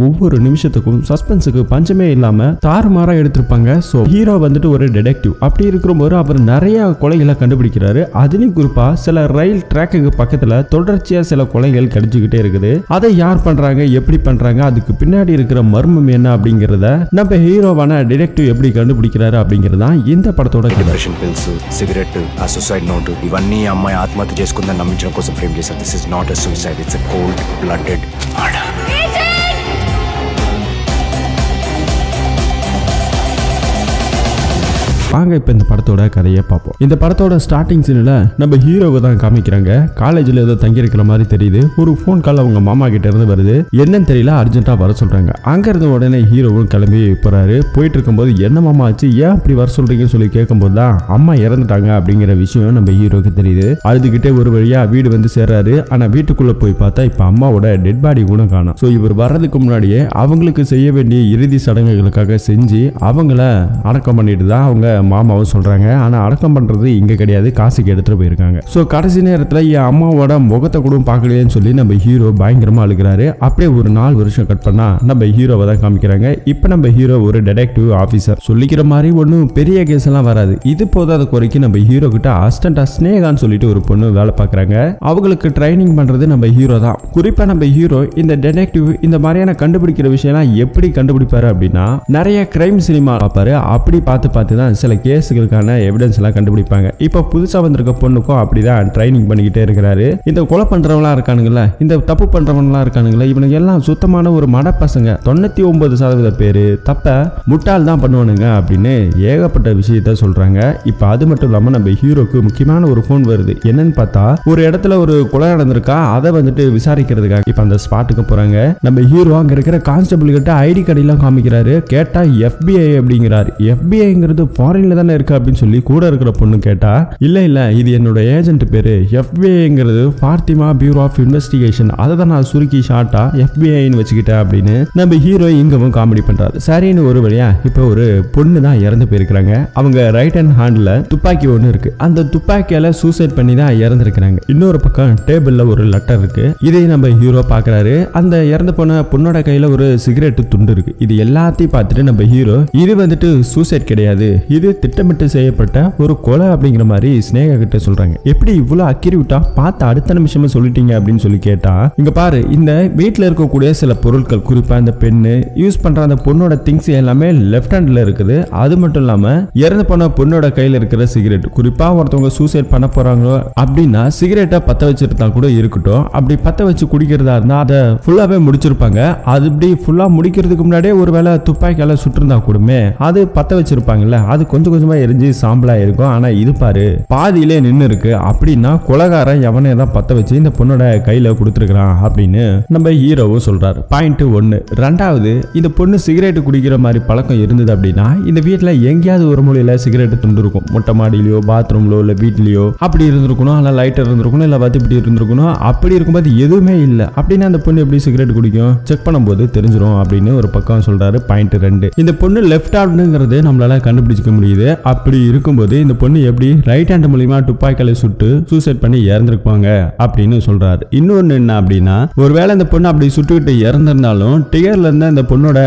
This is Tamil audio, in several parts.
ஒவ்வொரு நிமிஷத்துக்கும் சஸ்பென்ஸுக்கு பஞ்சமே இல்லாம தாறுமாறா எடுத்திருப்பாங்க. சோ ஹீரோ வந்துட்டு ஒரு டிடெக்டிவ். அப்படி இருக்கும்போது அவர் நிறைய கொலைகளை கண்டுபிடிக்கிறாரு. அதுலயும் குறிப்பா சில ரயில் ட்ராக்குக்கு பக்கத்துல தொடர்ச்சியா சில கொலைகள் கிடைச்சுக்கிட்டே இருக்குது. அதை யார் பண்றாங்க, எப்படி பண்றாங்க, அதுக்கு பின்னாடி இருக்கிற மர்மம் என்ன அப்படிங்கறத நம்ம ஹீரோவான டிடெக்டிவ் எப்படி கண்டுபிடிக்கிறாரு அப்படிங்கறதா இந்த படத்தோட கதை. సిగరెట్ ఆ సూసైడ్ నోట్ ఇవన్నీ అమ్మాయి ఆత్మహత్య చేసుకుందని నమ్మించడం కోసం ఫ్రేమ్ చేశారు. This is not a suicide, it's a cold blooded murder. வாங்க இப்ப இந்த படத்தோட கதையை பார்ப்போம். இந்த படத்தோட ஸ்டார்டிங் சீன்ல நம்ம ஹீரோவை தான் காமிக்கிறாங்க. காலேஜ்ல ஏதோ தங்கி இருக்கிற மாதிரி தெரியுது. ஒரு போன் கால் அவங்க மாமா கிட்ட இருந்து வருது. என்னன்னு தெரியல, அர்ஜென்ட்டா வர சொல்றாங்க. அங்க இருந்து உடனே ஹீரோவும் கிளம்பி போறாரு. போயிட்டு இருக்கும்போது என்ன மாமா ஆச்சு, ஏன் அப்படி வர சொல்றீங்கன்னு சொல்லி கேட்கும்போது தான் அம்மா இறந்துட்டாங்க அப்படிங்கிற விஷயம் நம்ம ஹீரோக்கு தெரியுது. அழுதுகிட்டே ஒரு வழியா வீடு வந்து சேர்றாரு. ஆனா வீட்டுக்குள்ள போய் பார்த்தா இப்ப அம்மாவோட டெட் பாடி கூட காணும். சோ இவர் வர்றதுக்கு முன்னாடியே அவங்களுக்கு செய்ய வேண்டிய இறுதி சடங்குகளுக்காக செஞ்சு அவங்கள அடக்கம் பண்ணிட்டு தான் அவங்க மாமாவும் சொல்றாங்க. ஆனா அடக்கம் பண்றது இங்க கிடையாது, காசுக்கு எடுத்துட்டு போயிருக்காங்க. சோ கடைசி நேரத்துல என் அம்மாவோட முகத்தை கூட பார்க்கலையேன்னு சொல்லி நம்ம ஹீரோ பயங்கரமா அழுகிறாரு. அப்படியே ஒரு 4 வருஷம் கட் பண்ணா நம்ம ஹீரோவை தான் காமிக்கிறாங்க. இப்ப நம்ம ஹீரோ ஒரு டிடெக்டிவ் ஆபீசர். சொல்லிக்கிற மாதிரி ஒன்னும் பெரிய கேஸ் எல்லாம் வராது. இது போதாத குறைக்கு நம்ம ஹீரோ கிட்ட அசிஸ்டண்டா ஸ்னேகான்னு சொல்லிட்டு ஒரு பொண்ணு வேலை பார்க்கறாங்க. அவங்களுக்கு ட்ரைனிங் பண்றது நம்ம ஹீரோ தான். குறிப்பா நம்ம ஹீரோ இந்த டிடெக்டிவ் இந்த மாதிரியான கண்டுபிடிக்கிற விஷயம்லாம் எப்படி கண்டுபிடிப்பாரு அப்படின்னா, நிறைய கிரைம் சினிமா பார்ப்பாரு. அப்படி பார்த்து தான் சில கேஸுகளுக்கான எவிடன்ஸ் எல்லாம் கண்டுபிடிப்பாங்க. இப்ப புதுசா வந்திருக்க பொண்ணுக்கும் அப்படிதான் ட்ரைனிங் பண்ணிக்கிட்டே இருக்கிறாரு. இந்த கொலை பண்றவங்களா இருக்கானுங்களா, இந்த தப்பு பண்றவங்களா இருக்கானுங்களா, இவனுக்கு எல்லாம் சுத்தமான ஒரு மட பசங்க. 99% பேரு தப்ப முட்டாள் தான் பண்ணுவானுங்க அப்படின்னு ஏகப்பட்ட விஷயத்த சொல்றாங்க. இப்ப அது மட்டும் இல்லாம நம்ம ஹீரோக்கு முக்கியமான ஒரு போன் வருது. என்னன்னு பார்த்தா ஒரு இடத்துல ஒரு கொலை நடந்திருக்கா, அதை வந்துட்டு விசாரிக்கிறதுக்காக இப்ப அந்த ஸ்பாட்டுக்கு போறாங்க. நம்ம ஹீரோ அங்க இருக்கிற கான்ஸ்டபிள் கிட்ட ஐடி கார்டு எல்லாம் காமிக்கிறாரு. கேட்டா FBI அப்படிங்கிறாரு. FBIங்கிறது ஃபாரின்ல தானே இருக்கு அப்படின்னு சொல்லி கூட இருக்கிற பொண்ணு கேட்டா, இல்ல இது என்னோட ஏஜென்ட் பேரு, FBIங்கிறது ஃபாத்திமா பியூரோ ஆஃப் இன்வெஸ்டிகேஷன், அதை தான் நான் சுருக்கி ஷார்ட்டா FBIன்னு வச்சுக்கிட்டேன் அப்படின்னு நம்ம ஹீரோ இங்கவும் காமெடி பண்றாரு. சரின்னு ஒரு வழியா இப்ப ஒரு பொண்ணு தான் இறந்து போயிருக்காங்க. அவங்க ரைட் ஹேண்ட் ஹேண்ட்ல துப்பாக்கி ஒண்ணு இருக்கு. அந்த துப்பாக்கியால சூசைட் பண்ணி தான் இறந்துருக்காங்க. இன்னொரு பக்கம் டேபிள்ல ஒரு லெட்டர் இருக்கு. இதை நம்ம ஹீரோ பாக்குறாரு. அந்த இறந்து போன பொண்ணோட கையில ஒரு சிகரெட் துண்டு இருக்கு. இது எல்லாத்தையும் பார்த்துட்டு நம்ம ஹீரோ, இது வந்துட்டு சூசைட் கிடையாது, இது திட்டமிட்டு செய்யப்பட்ட ஒரு கொலை அப்படிங்கிற மாதிரி ஸ்னேகா கிட்ட சொல்றாங்க. எப்படி இவ்வளவு அக்யூரேட்டா பார்த்து அடுத்த நிமிஷமே சொல்லிட்டீங்க அப்படின்னு சொல்லி கேட்டா, இங்க பாரு, இந்த வீட்டுல இருக்கக்கூடிய சில பொருட்கள், குறிப்பா இந்த பெண்ணு யூஸ் பண்ற அந்த பொண்ணோட திங்ஸ் எல்லாமே லெஃப்ட் ஹேண்ட்ல இருக்குது. அது மட்டும் இல்லாம இறந்து போன பொண்ணோட கையில இருக்கிற சிகரெட், குறிப்பா ஒருத்தவங்க சூசைட் பண்ண போறாங்களோ அப்படின்னா சிகரெட்டை பத்த வச்சிருந்தா கூட இருக்கட்டும், அப்படி பத்த வச்சு குடிக்கிறதா இருந்தா அதை ஃபுல்லாவே முடிச்சிருப்பாங்க. அது இப்படி ஃபுல்லா முடிக்கிறதுக்கு முன்னாடியே ஒருவேளை துப்பாக்கியால சுட்டிருந்தா கூடமே அது பத்த வச்சிருப்பாங்கல்ல, அது கொஞ்சம் கொஞ்சமா எரிஞ்சு சாம்பலா இருக்கும். ஆனா இது பாரு பாதியிலே நின்று இருக்கு. அப்படின்னா கொலைகாரன் எவனே தான் பத்த வச்சு இந்த பொண்ணோட கையில கொடுத்துருக்கான் அப்படின்னு நம்ம ஹீரோவும் சொல்றாரு. பாயிண்ட் 1. ரெண்டாவது, இந்த பொண்ணு சிகரெட் குடிக்கிற மாதிரி பழக்கம் இருந்தது அப்படின்னா இந்த வீட்டுல எங்கேயாவது ஒரு மூலையில சிகரெட் துண்டு இருக்கும். மொட்டை மாடியிலயோ பாத்ரூம்லோ இல்ல வீட்லயோ அப்படி இருந்திருக்கணும். அல்ல லைட்டர் இருந்திருக்கணும், இல்ல வத்தி இப்படி இருந்திருக்கணும். அப்படி இருக்கும்போது எதுவுமே இல்லை அப்படின்னா அந்த பொண்ணு எப்படி சிகரெட் குடிக்கும், செக் பண்ணும்போது தெரிஞ்சிடும் அப்படின்னு ஒரு பக்கம் சொல்றாரு. பாயிண்ட் 2, இந்த பொண்ணு லெஃப்ட் ஹேண்டுங்கிறது நம்மளால கண்டுபிடிச்சிக்க முடியுது. அப்படி இருக்கும்போது இந்த பொண்ணு எப்படி ரைட் ஹேண்ட் மூலமா துப்பாக்கியால சுட்டு சூசைட் பண்ணி இறந்திருப்பாங்க அப்படின்னு சொல்றாரு. இன்னொன்னு என்ன அப்படின்னா, ஒருவேளை இந்த பொண்ணு அப்படி சுட்டுக்கிட்டு இறந்திருந்தாலும் டிகர்ல இருந்த இந்த பொண்ணோட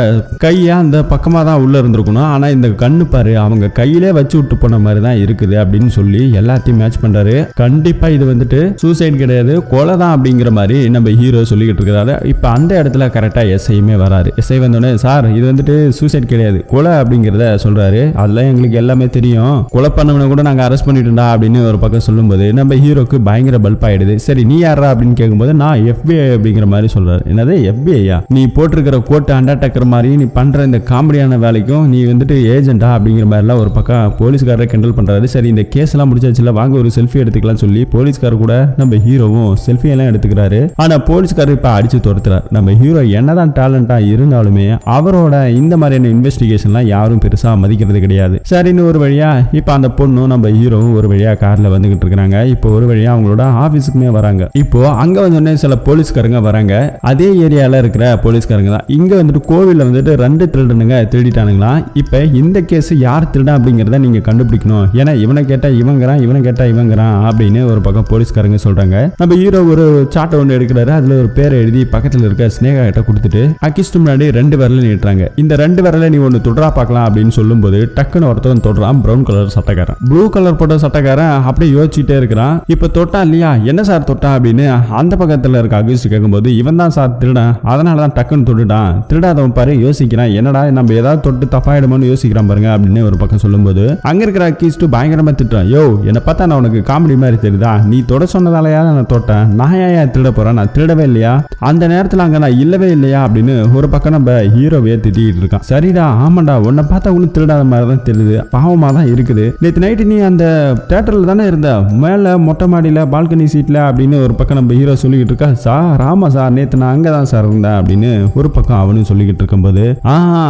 கைய அந்த பக்கமா தான் உள்ள இருந்திருக்கணும். ஆனா இந்த கண்ணு பாரு அவங்க கையிலே வச்சு விட்டு போன மாதிரி தான் இருக்குது அப்படின்னு சொல்லி எல்லாத்தையும் மேட்ச் பண்றாரு. கண்டிப்பா இது வந்துட்டு சூசைட் கிடையாது, கொலை தான் அப்படிங்கிற மாதிரி நம்ம ஹீரோ சொல்லிக்கிட்டு இருக்கிறாரு. இப்ப அந்த இடத்துல கரெக்டா எஸ்ஐயுமே வராரு. எஸ்ஐ வந்தோடனே, சார் இது வந்துட்டு சூசைட் கிடையாது, கொலை அப்படிங்கிறத சொல்றாரு. அதெல்லாம் எங்களுக்கு எல்லாமே தெரியும், கொலை பண்ணவனை கூட நாங்க அரெஸ்ட் பண்ணிட்டோம்டா அப்படின்னு ஒரு பக்கம் சொல்லும்போது நம்ம ஹீரோக்கு பயங்கர பல்ப் ஆயிடுது. சரி நீ யாரா அப்படின்னு கேட்கும்போது, நான் FBI அப்படிங்கிற மாதிரி சொல்றாரு. என்னது FBI-யா? நீ போட்டிருக்கிற கோட் அண்டர்டேக்கர் மாதிரி நீ பண்ற இந்த காமெடியான வேலைக்கும் நீ வந்துட்டு ஏஜென்டா அப்படிங்கிற மாதிரிலாம் ஒரு பக்கம் போலீஸ்காரரை கிண்டல் பண்றாரு. சரி இந்த கேஸ் எல்லாம் முடிச்சாச்சுல, வாங்க ஒரு செல்ஃபி எடுத்துக்கலாம் சொல்லி போலீஸ்காரர் கூட நம்ம ஹீரோவும் செல்ஃபி எல்லாம் எடுத்துக்கிறாரு. ஆனா போலீஸ்காரர் இப்ப அடிச்சு துரத்துறாரு. நம்ம ஹீரோ என்னதான் டேலண்டா இருந்தாலுமே அவரோட இந்த மாதிரியான இன்வெஸ்டிகேஷன்லாம் யாரும் பெருசா மதிக்கிறது கிடையாது. சரின்னு ஒரு வழியா இப்ப அந்த பொண்ணும் நம்ம ஹீரோவும் ஒரு வழியா கார்ல வந்துகிட்டு இருக்காங்க. இப்போ ஒரு வழியா அவங்களோட ஆபீஸுக்குமே வராங்க. இப்போ அங்க வந்து சில போலீஸ்காரங்க வராங்க. அதே ஏரியால இருக்கிற போலீஸ்காரங்க தான். இங்க வந்துட்டு கோவில்ல வந்துட்டு 2 திருடனுங்க திருடிட்டானுங்களா. இப்ப இந்த கேஸ் யார் திருடா அப்படிங்கறத நீங்க கண்டுபிடிக்கணும். ஏன்னா இவனை கேட்டா இவங்கிறான், இவனை கேட்டா இவங்கிறான் அப்படின்னு ஒரு பக்கம் போலீஸ்காரங்க சொல்றாங்க. நம்ம ஹீரோ ஒரு சாட்டை ஒன்று எடுக்கிறாரு. அதுல ஒரு பேரை எழுதி பக்கத்துல இருக்க ஸ்னேகா கிட்ட கொடுத்துட்டு அக்கிஸ்ட் முன்னாடி 2 விரல நீட்டுறாங்க. இந்த 2 விரல நீ ஒன்னு தொடரா பார்க்கலாம் அப்படின்னு சொல்லும் போது டக்குன்னு ஒருத்தன் தொடுறான். ப்ரௌன் கலர் சட்டைக்காரன். ப்ளூ கலர் போட்ட சட்டைக்காரன் அப்படியே யோசிச்சுட்டே இருக்கிறான். இப்ப தொட்டா இல்லையா, என்ன சார் தொட்டா அப்படின்னு அந்த பக்கத்துல இருக்க அகிஸ்ட் கேட்கும்போது இவன் தான் சார் திருடன், அதனாலதான் டக்குன்னு தொட்டுட்டான். திருடாதவன் பாரு யோசிக்கிறான், என்னடா நம்ம ஏதாவது தொட்டு தப்பாயிடுமோன்னு யோசிக்கிறான் பாருங்க அப்படின்னு ஒரு பக்கம் சொல்லும்போது அங்க இருக்கிற அகிஸ்ட் பயங்கரமா திட்டுறான். யோ, என்ன பார்த்தா நான் உனக்கு காமெடி மாதிரி தெரியுதா, நீ தொட சொன்னதாலயா நான் தொட்டேன், நான் ஏன் திருட போறேன், நான் திருடவே இல்லையா, அந்த நேரத்துல அங்க நான் இல்லவே இல்லையா அப்படின்னு ஒரு பக்கம் நம்ம ஹீரோவையே திட்டிட்டு இருக்கான். சரிடா, ஆமாண்டா, உன்னை பார்த்தா ஒன்னும் திருடாத மாதிரி தான் தெரியுது, பாவமா தான் இருக்குது. நேற்று நைட்டு நீ அந்த தியேட்டர்ல தானே இருந்த, மேல மொட்டை மாடியில பால்கனி சீட்ல அப்படின்னு ஒரு பக்கம் நம்ம ஹீரோ சொல்லிக்கிட்டு இருக்கா. சார் ஆமா சார், நேற்று நான் அங்கதான் சார் இருந்தேன் அப்படின்னு ஒரு பக்கம் அவனும் சொல்லிக்கிட்டு இருக்கும்போது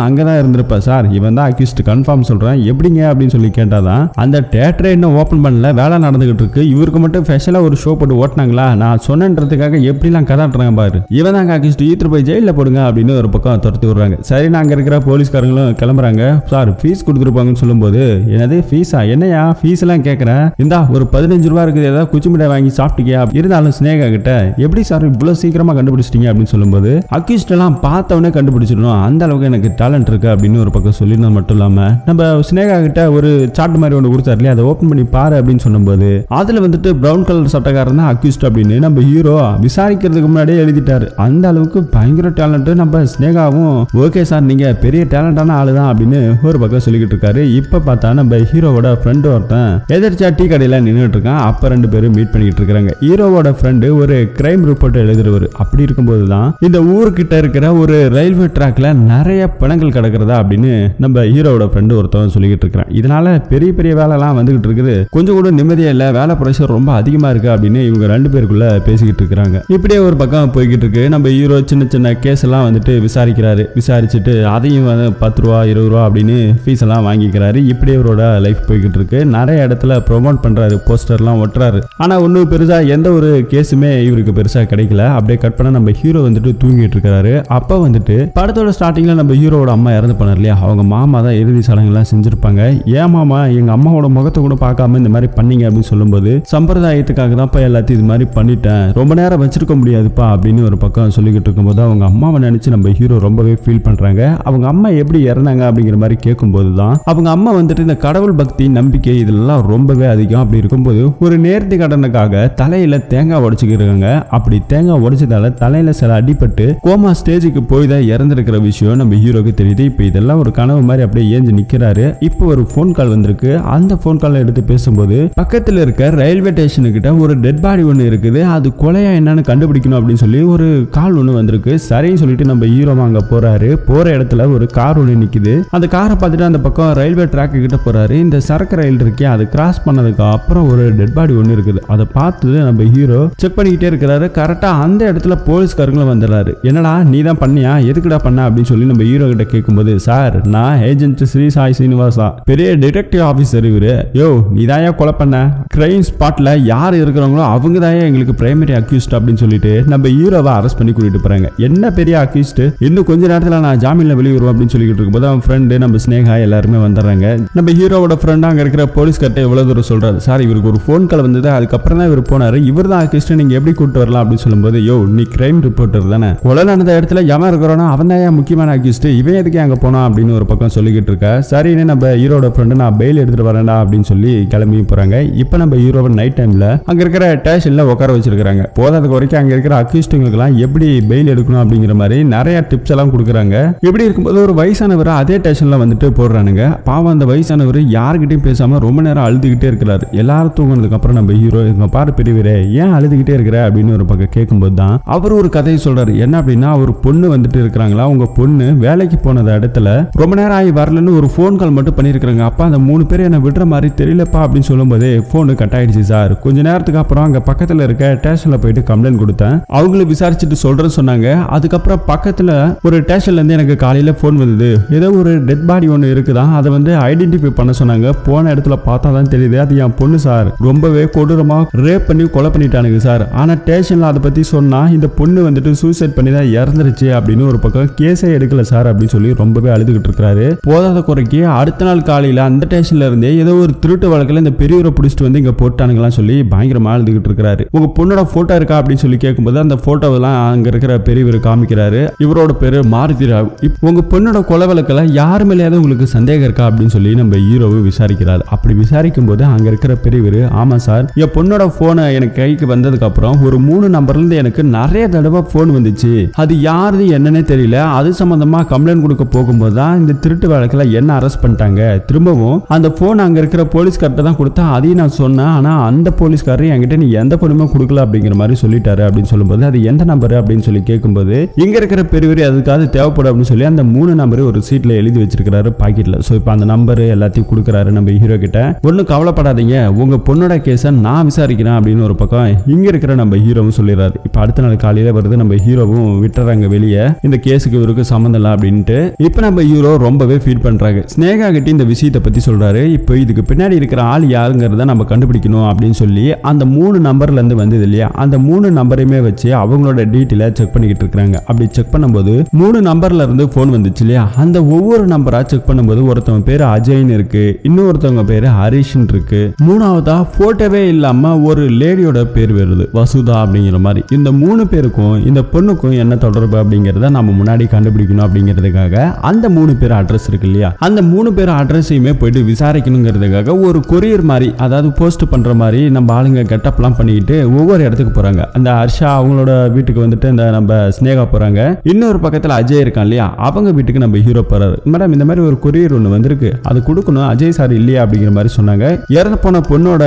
அங்கதான் இருந்திருப்ப சார், இவன் தான் அக்யூஸ்ட் கன்ஃபார்ம் சொல்றேன், எப்படிங்க அப்படின்னு சொல்லி கேட்டாதான் அந்த தியேட்டரை இன்னும் ஓபன் பண்ணல, வேலை நடந்துகிட்டு இருக்கு, இவருக்கு மட்டும் ஸ்பெஷலா ஒரு ஷோ போட்டு ஓட்டினாங்களா, நான் சொன்னன்றதுக்காக எப்படிலாம் கதாட்டுறாங்க பாரு, இவன் தான் அக்யூஸ்ட், ஈத்து போய் ஜெயில போடுங்க அப்படின்னு ஒரு பக்கம் துரத்தி விடுறாங்க. சரி, நாங்க இருக்கிற போலீஸ்காரங்களும் கிளம்புறாங்க. சார் ஃபீஸ் கொடுத்துருப்பாங்கன்னு சொல்லும்போது என்னது ஃபீஸா, என்னையா ஃபீஸ் எல்லாம் கேட்கறேன், இந்தா ஒரு 15 ரூபா இருக்குது, ஏதாவது குச்சி மிட்டாய் வாங்கி சாப்பிட்டீங்க, இருந்தாலும் ஸ்னேகா கிட்ட எப்படி சார் இவ்வளவு சீக்கிரமா கண்டுபிடிச்சிட்டீங்க அப்படின்னு சொல்லும்போது அக்யூஸ்ட் எல்லாம் பார்த்தவனே கண்டுபிடிச்சிடணும், அந்த அளவுக்கு எனக்கு டேலண்ட் இருக்கு அப்படின்னு ஒரு பக்கம் சொல்லியிருந்தது மட்டும் இல்லாம நம்ம ஸ்னேகா கிட்ட ஒரு சாட் மாதிரி ஒன்று கொடுத்தாரு இல்லையா, அதை ஓப்பன் பண்ணி பாரு அப்படின்னு சொல்லும்போது அதுல வந்துட்டு பிரவுன் கலர் சட்டக்காரன் தான் அக்யூஸ்ட் அப்படின்னு நம்ம ஹீரோ விசாரிக்கிறதுக்கு முன்னாடியே எழுதிட்டாரு. அந்த அளவுக்கு பயங்கர டேலண்ட் நம்ம ஸ்னேகாவும். ஓகே சார், நீங்க பெரிய டேலண்டான ஆளு தான் அப்படின்னு ஒரு பக்கம் சொல்லிக்கிட்டு இருக்காரு. இப்ப பார்த்தா நம்ம ஹீரோவோட ஃப்ரெண்டு ஒருத்தன் எதிர்ச்சா டீ கடையில நின்றுட்டு இருக்கான். அப்ப 2 பேரும் மீட் பண்ணிட்டு இருக்காங்க. ஹீரோவோட ஃப்ரெண்டு ஒரு கிரைம் ரிப்போர்ட் எழுதுறவர். அப்படி இருக்கும்போது தான் இந்த ஊர்கிட்ட இருக்கிற ஒரு ரயில்வே ட்ராக்ல நிறைய பிணங்கள் கிடக்கிறதா அப்படின்னு நம்ம ஹீரோவோட ஃப்ரெண்டு ஒருத்தவன் சொல்லிக்கிட்டு இருக்கிறான். இதனால பெரிய பெரிய வேலைலாம் வந்துகிட்டு இருக்குது, கொஞ்சம் கூட நிம்மதியா இல்ல, வேலை பிரஷர் ரொம்ப அதிகமா இருக்கு அப்படின்னு இவங்க 2 பேருக்குள்ள பேசிக்கிட்டு இருக்காங்க. இப்படியே ஒரு பக்கம் போய்கிட்டு இருக்கு. நம்ம ஹீரோ சின்ன சின்ன கேஸ் எல்லாம் வந்துட்டு விசாரிக்கிறாரு. விசாரிச்சுட்டு அதையும் 10 ரூபா 20 ரூபா அப்படின்னு ஃபீஸ் எல்லாம் வாங்கிக்கிறாரு. இப்படியே அவரோட லைஃப் போய்கிட்டு இருக்கு. நிறைய இடத்துல ப்ரொமோட் பண்றாரு, போஸ்டர்லாம் ஒட்டுறாரு. ஆனா ஒன்னும் பெருசா எந்த ஒரு கேஸுமே இவருக்கு பெருசா கிடைக்கல. அப்படியே கட் பண்ண நம்ம ஹீரோ வந்துட்டு தூங்கிட்டு இருக்காரு. அப்ப வந்துட்டு படத்தோட ஸ்டார்டிங்ல நம்ம ஹீரோவோட அம்மா இறந்து போனார் இல்லையா, அவங்க மாமா தான் இறுதி சடங்குலாம் செஞ்சிருப்பாங்க. ஏன் மாமா எங்க அம்மாவோட முகத்தை கூட பார்க்காம இந்த மாதிரி பண்ணீங்க அப்படின்னு சொல்லும்போது சம்பிரதாயத்துக்காக தான்ப்பா எல்லாத்தையும் இது மாதிரி பண்ணிட்டேன், ரொம்ப நேரம் வச்சிருக்க முடியாதுப்பா அப்படின்னு ஒரு பக்கம் சொல்லிக்கிட்டு இருக்கும்போது அவங்க அம்மாவை நினைச்சு நம்ம ஹீரோ ரொம்பவே ஃபீல் பண்றாங்க. அவங்க அம்மா எப்படி இறந்தாங்க அப்படிங்கிற மாதிரி கேட்கும்போது தான் அவங்க அம்மா வந்துட்டு இந்த கடவுள் பக்தி நம்பிக்கை இதெல்லாம் ரொம்பவே அதிகம். அப்படி இருக்கும்போது ஒரு நேர்த்தி கடனுக்காக தலையில தேங்காய் உடைச்சுக்கிறாங்க. அப்படி தேங்காய் உடைச்சதால தலையில சில அடிபட்டு கோமா ஸ்டேஜுக்கு போய் தான் இறந்திருக்கிற விஷயம் நம்ம ஹீரோக்கு தெரியுது. இப்போ இதெல்லாம் ஒரு கனவு மாதிரி அப்படியே ஏஞ்சி நிக்கிறாரு. இப்போ ஒரு போன் கால் வந்திருக்கு. அந்த போன் கால் எடுத்து பேசும்போது பக்கத்துல இருக்க ரயில்வே ஸ்டேஷனு கிட்ட ஒரு டெட் பாடி ஒன்று இருக்குது, அது கொலையா என்னன்னு கண்டுபிடிக்கணும் அப்படின்னு சொல்லி ஒரு கால் ஒன்று வந்திருக்கு. சரின்னு சொல்லிட்டு நம்ம ஹீரோ அங்க போறாரு. போற இடத்துல ஒரு கார் ஒன்று நிக்குது. அந்த காரை பார்த்துட்டு அந்த பக்கம் ரயில்வே ட்ராக் கிட்ட போறாரு. இந்த சரக்கு ரயில் இருக்கே, அது கிராஸ் பண்ணதுக்கு அப்புறம் ஒரு டெட் பாடி ஒன்று இருக்குது. அதை பார்த்து நம்ம ஹீரோ செக் பண்ணிக்கிட்டே இருக்கிறாரு. கரெக்டா அந்த இடத்துல போலீஸ்காரங்களும் வந்துடுறாரு. என்னடா நீ தான் பண்ணியா, எதுக்குடா பண்ண அப்படின்னு சொல்லி நம்ம ஹீரோ கிட்ட கேட்கும்போது, சார் நான் ஏஜென்ட் ஸ்ரீ சாய் சீனிவாசா, பெரிய டிடெக்டிவ் ஆபீசர் இவரு, யோ நீ தான் கொலை பண்ண, கிரைம் ஸ்பாட்ல யார் இருக்கிறாங்களோ அவங்க தான் எங்களுக்கு பிரைமரி அக்யூஸ்ட் அப்படின்னு சொல்லிட்டு நம்ம ஹீரோவை அரெஸ்ட் பண்ணி கூட்டிட்டு போறாங்க. என்ன பெரிய அக்யூஸ்ட், இன்னும் கொஞ்ச நேரத்துல நான் ஜாமீன்ல வெளியே வருவேன் அப்படின்னு சொல்லிட்டு இருக்கும்போது அவன் ஃப்ரெண்டு நம்ம ஸ்னேகா எல்லாருமே வந்துடுறாங்க. நம்ம ஹீரோவோட ஃப்ரெண்ட் அங்க இருக்கிற போலீஸ்கார்ட்ட எவ்வளவு தூரம் சொல்றாரு, சார் இவருக்கு ஒரு போன் கால் வந்தது, அதுக்கப்புறம் தான் இவர் போனாரு, இவர் தான் அக்யூஸ்ட், நீங்க எப்படி கூட்டு வரலாம் அப்படின்னு சொல்லும்போது, யோ நீ கிரைம் ரிப்போர்ட்டர் தானே, கொலை நடந்த இடத்துல எவன் இருக்கிறோன்னா அவன் தான் முக்கியமான அக்யூஸ்ட், இவன் எதுக்கு அங்க போனா அப்படின்னு ஒரு பக்கம் சொல்லிக்கிட்டு இருக்க. சரின்னு நம்ம ஹீரோட ஃப்ரெண்டு நான் பெயில் எடுத்துட்டு வரேன்டா அப்படின்னு சொல்லி கிளம்பி போறாங்க. இப்ப நம்ம ஹீரோவை நைட் டைம்ல அங்க இருக்கிற ஸ்டேஷன்ல உட்கார வச்சிருக்காங்க. போதாதுக்கு வரைக்கும் அங்க இருக்கிற அக்யூஸ்டுங்களுக்கு எல்லாம் எப்படி பெயில் எடுக்கணும் அப்படிங்கிற மாதிரி நிறைய டிப்ஸ் எல்லாம் கொடுக்குறாங்க. இப்படி இருக்கும்போது ஒரு வயசானவர் அதே ஸ்டேஷன்ல வந்துட்டு போடுறானுங்க. பாவம் அந்த வயசானவர் யாருக்கிட்டையும் பேசாம ரொம்ப நேரம் அழுதுகிட்டே இருக்கிறாரு. எல்லாரும் தூங்கினதுக்கு அப்புறம் நம்ம ஹீரோ இங்க பாரு பெரியவரே ஏன் அழுதுகிட்டே இருக்கிற அப்படின்னு ஒரு பக்கம் கேட்கும்போது தான் அவர் ஒரு கதையை சொல்றாரு. என்ன அப்படின்னா ஒரு பொண்ணு வந்துட்டு இருக்கிறாங்களா, உங்க பொண்ணு வேலைக்கு போனது இடத்துல ரொம்ப நேரம் ஆகி வரலன்னு ஒரு போன் கால் மட்டும் பண்ணிருக்காங்க. அப்ப அந்த 3 பேர் என்ன விடுற மாதிரி தெரியலப்பா அப்படின்னு சொல்லும்போது போனு கட் ஆயிடுச்சு சார். கொஞ்ச நேரத்துக்கு அப்புறம் அங்க பக்கத்துல இருக்க ஸ்டேஷன்ல போயிட்டு கம்ப்ளைண்ட் கொடுத்தேன், அவங்களும் விசாரிச்சுட்டு சொல்றேன்னு சொன்னாங்க. அதுக்கப்புறம் பக்கத்துல ஒரு ஸ்டேஷன்ல இருந்து எனக்கு காலையில போன் வந்தது, ஏதோ ஒரு டெட் பாடி ஒன்று இருக்குதான், அதை வந்து ஐடென்டிஃபை பண்ண சொன்னாங்க. போன இடத்துல பார்த்தா தான் தெரியுது அது என் பொண்ணு சார், ரொம்பவே கொடூரமா ரேப் பண்ணி கொலை பண்ணிட்டானுங்க சார். ஆனா ஸ்டேஷன்ல அதை பத்தி சொன்னா இந்த பொண்ணு வந்துட்டு சூசைட் பண்ணி தான் இறந்துருச்சு அப்படின்னு ஒரு பக்கம் கேஸே எடுக்கல சார் அப்படின்னு சொல்லி ரொம்பவே அழுதுகிட்டு இருக்காரு. போதாத குறைக்கு அடுத்த நாள் காலையில அந்த ஸ்டேஷன்ல இருந்தே ஏதோ ஒரு திருட்டு வழக்குல இந்த பெரியவரை பிடிச்சிட்டு வந்து இங்க போட்டானுங்களாம் சொல்லி பயங்கரமா அழுதுகிட்டு இருக்காரு. உங்க பொண்ணோட போட்டோ இருக்கா அப்படின்னு சொல்லி கேட்கும்போது அந்த போட்டோவெல்லாம் அங்க இருக்கிற பெரியவர் காமிக்கிறாரு. இவரோட பேரு மாருதி ராவ். உங்க பொண்ணோட கொலை வழக்குல யாரு மேலேயாவது உங்களுக்கு சந்தேகம் இருக்கா அப்படின்னு சொல்லி நம்ம ஹீரோவை விசாரிக்கிறாரு. அப்படி விசாரிக்கும் போது அங்க இருக்கிற பெரியவர், ஆமா சார், என் பொண்ணோட போனை எனக்கு கைக்கு வந்ததுக்கு அப்புறம் ஒரு 3 நம்பர்ல இருந்து எனக்கு நிறைய தடவை போன் வந்துச்சு. அது யாரு என்னன்னே தெரியல. அது சம்பந்தமா கம்ப்ளைண்ட் கொடுக்க போகும்போது தான் இந்த திருட்டு வழக்குல என்ன அரெஸ்ட் பண்ணிட்டாங்க. திரும்பவும் அந்த போன் அங்க இருக்கிற போலீஸ்கார்ட்ட தான் கொடுத்தா அதையும் நான் சொன்னேன். ஆனா அந்த போலீஸ்காரர் என்கிட்ட நீ எந்த போனுமே கொடுக்கல அப்படிங்கிற மாதிரி சொல்லிட்டாரு அப்படின்னு சொல்லும்போது அது எந்த நம்பர் அப்படின்னு சொல்லி கேட்கும்போது இங்க இருக்கிற பெரியவர் அதுக்காக தேவைப்படும் அப்படின்னு சொல்லி அந்த 3 நம்பர் ஒரு சீட்ல எழுதி வச்சிருக்காரு பாக்கெட்ல. சோ இப்போ அந்த நம்பர் எல்லாத்தையும் கொடுக்குறாரு நம்ம ஹீரோ கிட்ட. ஒன்னும் கவலைப்படாதீங்க, உங்க பொண்ணோட கேஸை நான் விசாரிக்கிறேன் அப்படின்னு ஒரு பக்கம் இங்க இருக்கிற நம்ம ஹீரோவும் சொல்லிடுறாரு. இப்போ அடுத்த நாள் காலையில வருது, நம்ம ஹீரோவும் விட்டுறாங்க வெளியே, இந்த கேஸுக்கு இவருக்கு சம்மந்தம் இல்லை அப்படின்ட்டு. இப்போ நம்ம ஹீரோ ரொம்பவே ஃபீல் பண்றாங்க. ஸ்னேகா கிட்ட இந்த விஷயத்தை பத்தி சொல்றாரு. இப்போ இதுக்கு பின்னாடி இருக்கிற ஆள் யாருங்கிறத நம்ம கண்டுபிடிக்கணும் அப்படின்னு சொல்லி அந்த 3 நம்பர்ல இருந்து வந்தது இல்லையா, அந்த 3 நம்பரையுமே வச்சு அவங்களோட டீட்டெயிலை செக் பண்ணிக்கிட்டு இருக்காங்க. அப்படி செக் பண்ணும்போது 3 நம்பர்ல இருந்து போன் வந்துச்சு இல்லையா, அந்த ஒவ்வொரு நம்பரா செக் பண்ணும்போது ஒருத்தவங்க பேரு அஜய்னு இருக்கு, இன்னொருத்தவங்க பேரு ஹரிஷ்னு இருக்கு, மூணாவதா போட்டோவே இல்லாம ஒரு லேடியோட பேர் வருது வசுதா அப்படிங்கிற மாதிரி. இந்த 3 பேருக்கும் இந்த பொண்ணுக்கும் என்ன தொடர்பு அப்படிங்கறத நம்ம முன்னாடி கண்டுபிடிக்கணும் அப்படிங்கிறதுக்காக அந்த 3 பேர் அட்ரஸ் இருக்கு இல்லையா, அந்த 3 பேர் அட்ரஸையுமே போயிட்டு விசாரிக்கணுங்கிறதுக்காக ஒரு கொரியர் மாதிரி, அதாவது போஸ்ட் பண்ற மாதிரி நம்ம ஆளுங்க கெட்டப்லாம் பண்ணிக்கிட்டு ஒவ்வொரு இடத்துக்கு போறாங்க. அந்த ஹர்ஷா அவங்களோட வீட்டுக்கு வந்துட்டு இந்த நம்ம ஸ்னேகா போறாங்க. இன்னொரு பக்கத்துல அஜய் இருக்கான் இல்லையா, அவங்க வீட்டுக்கு நம்ம ஹீரோ போறாரு. மேடம் இந்த மாதிரி ஒரு கொரியர் ஒன்று வந்திருக்கு, அது கொடுக்கணும், அஜய் சார் இல்லையா அப்படிங்கிற மாதிரி சொன்னாங்க. இறந்து போன பொண்ணோட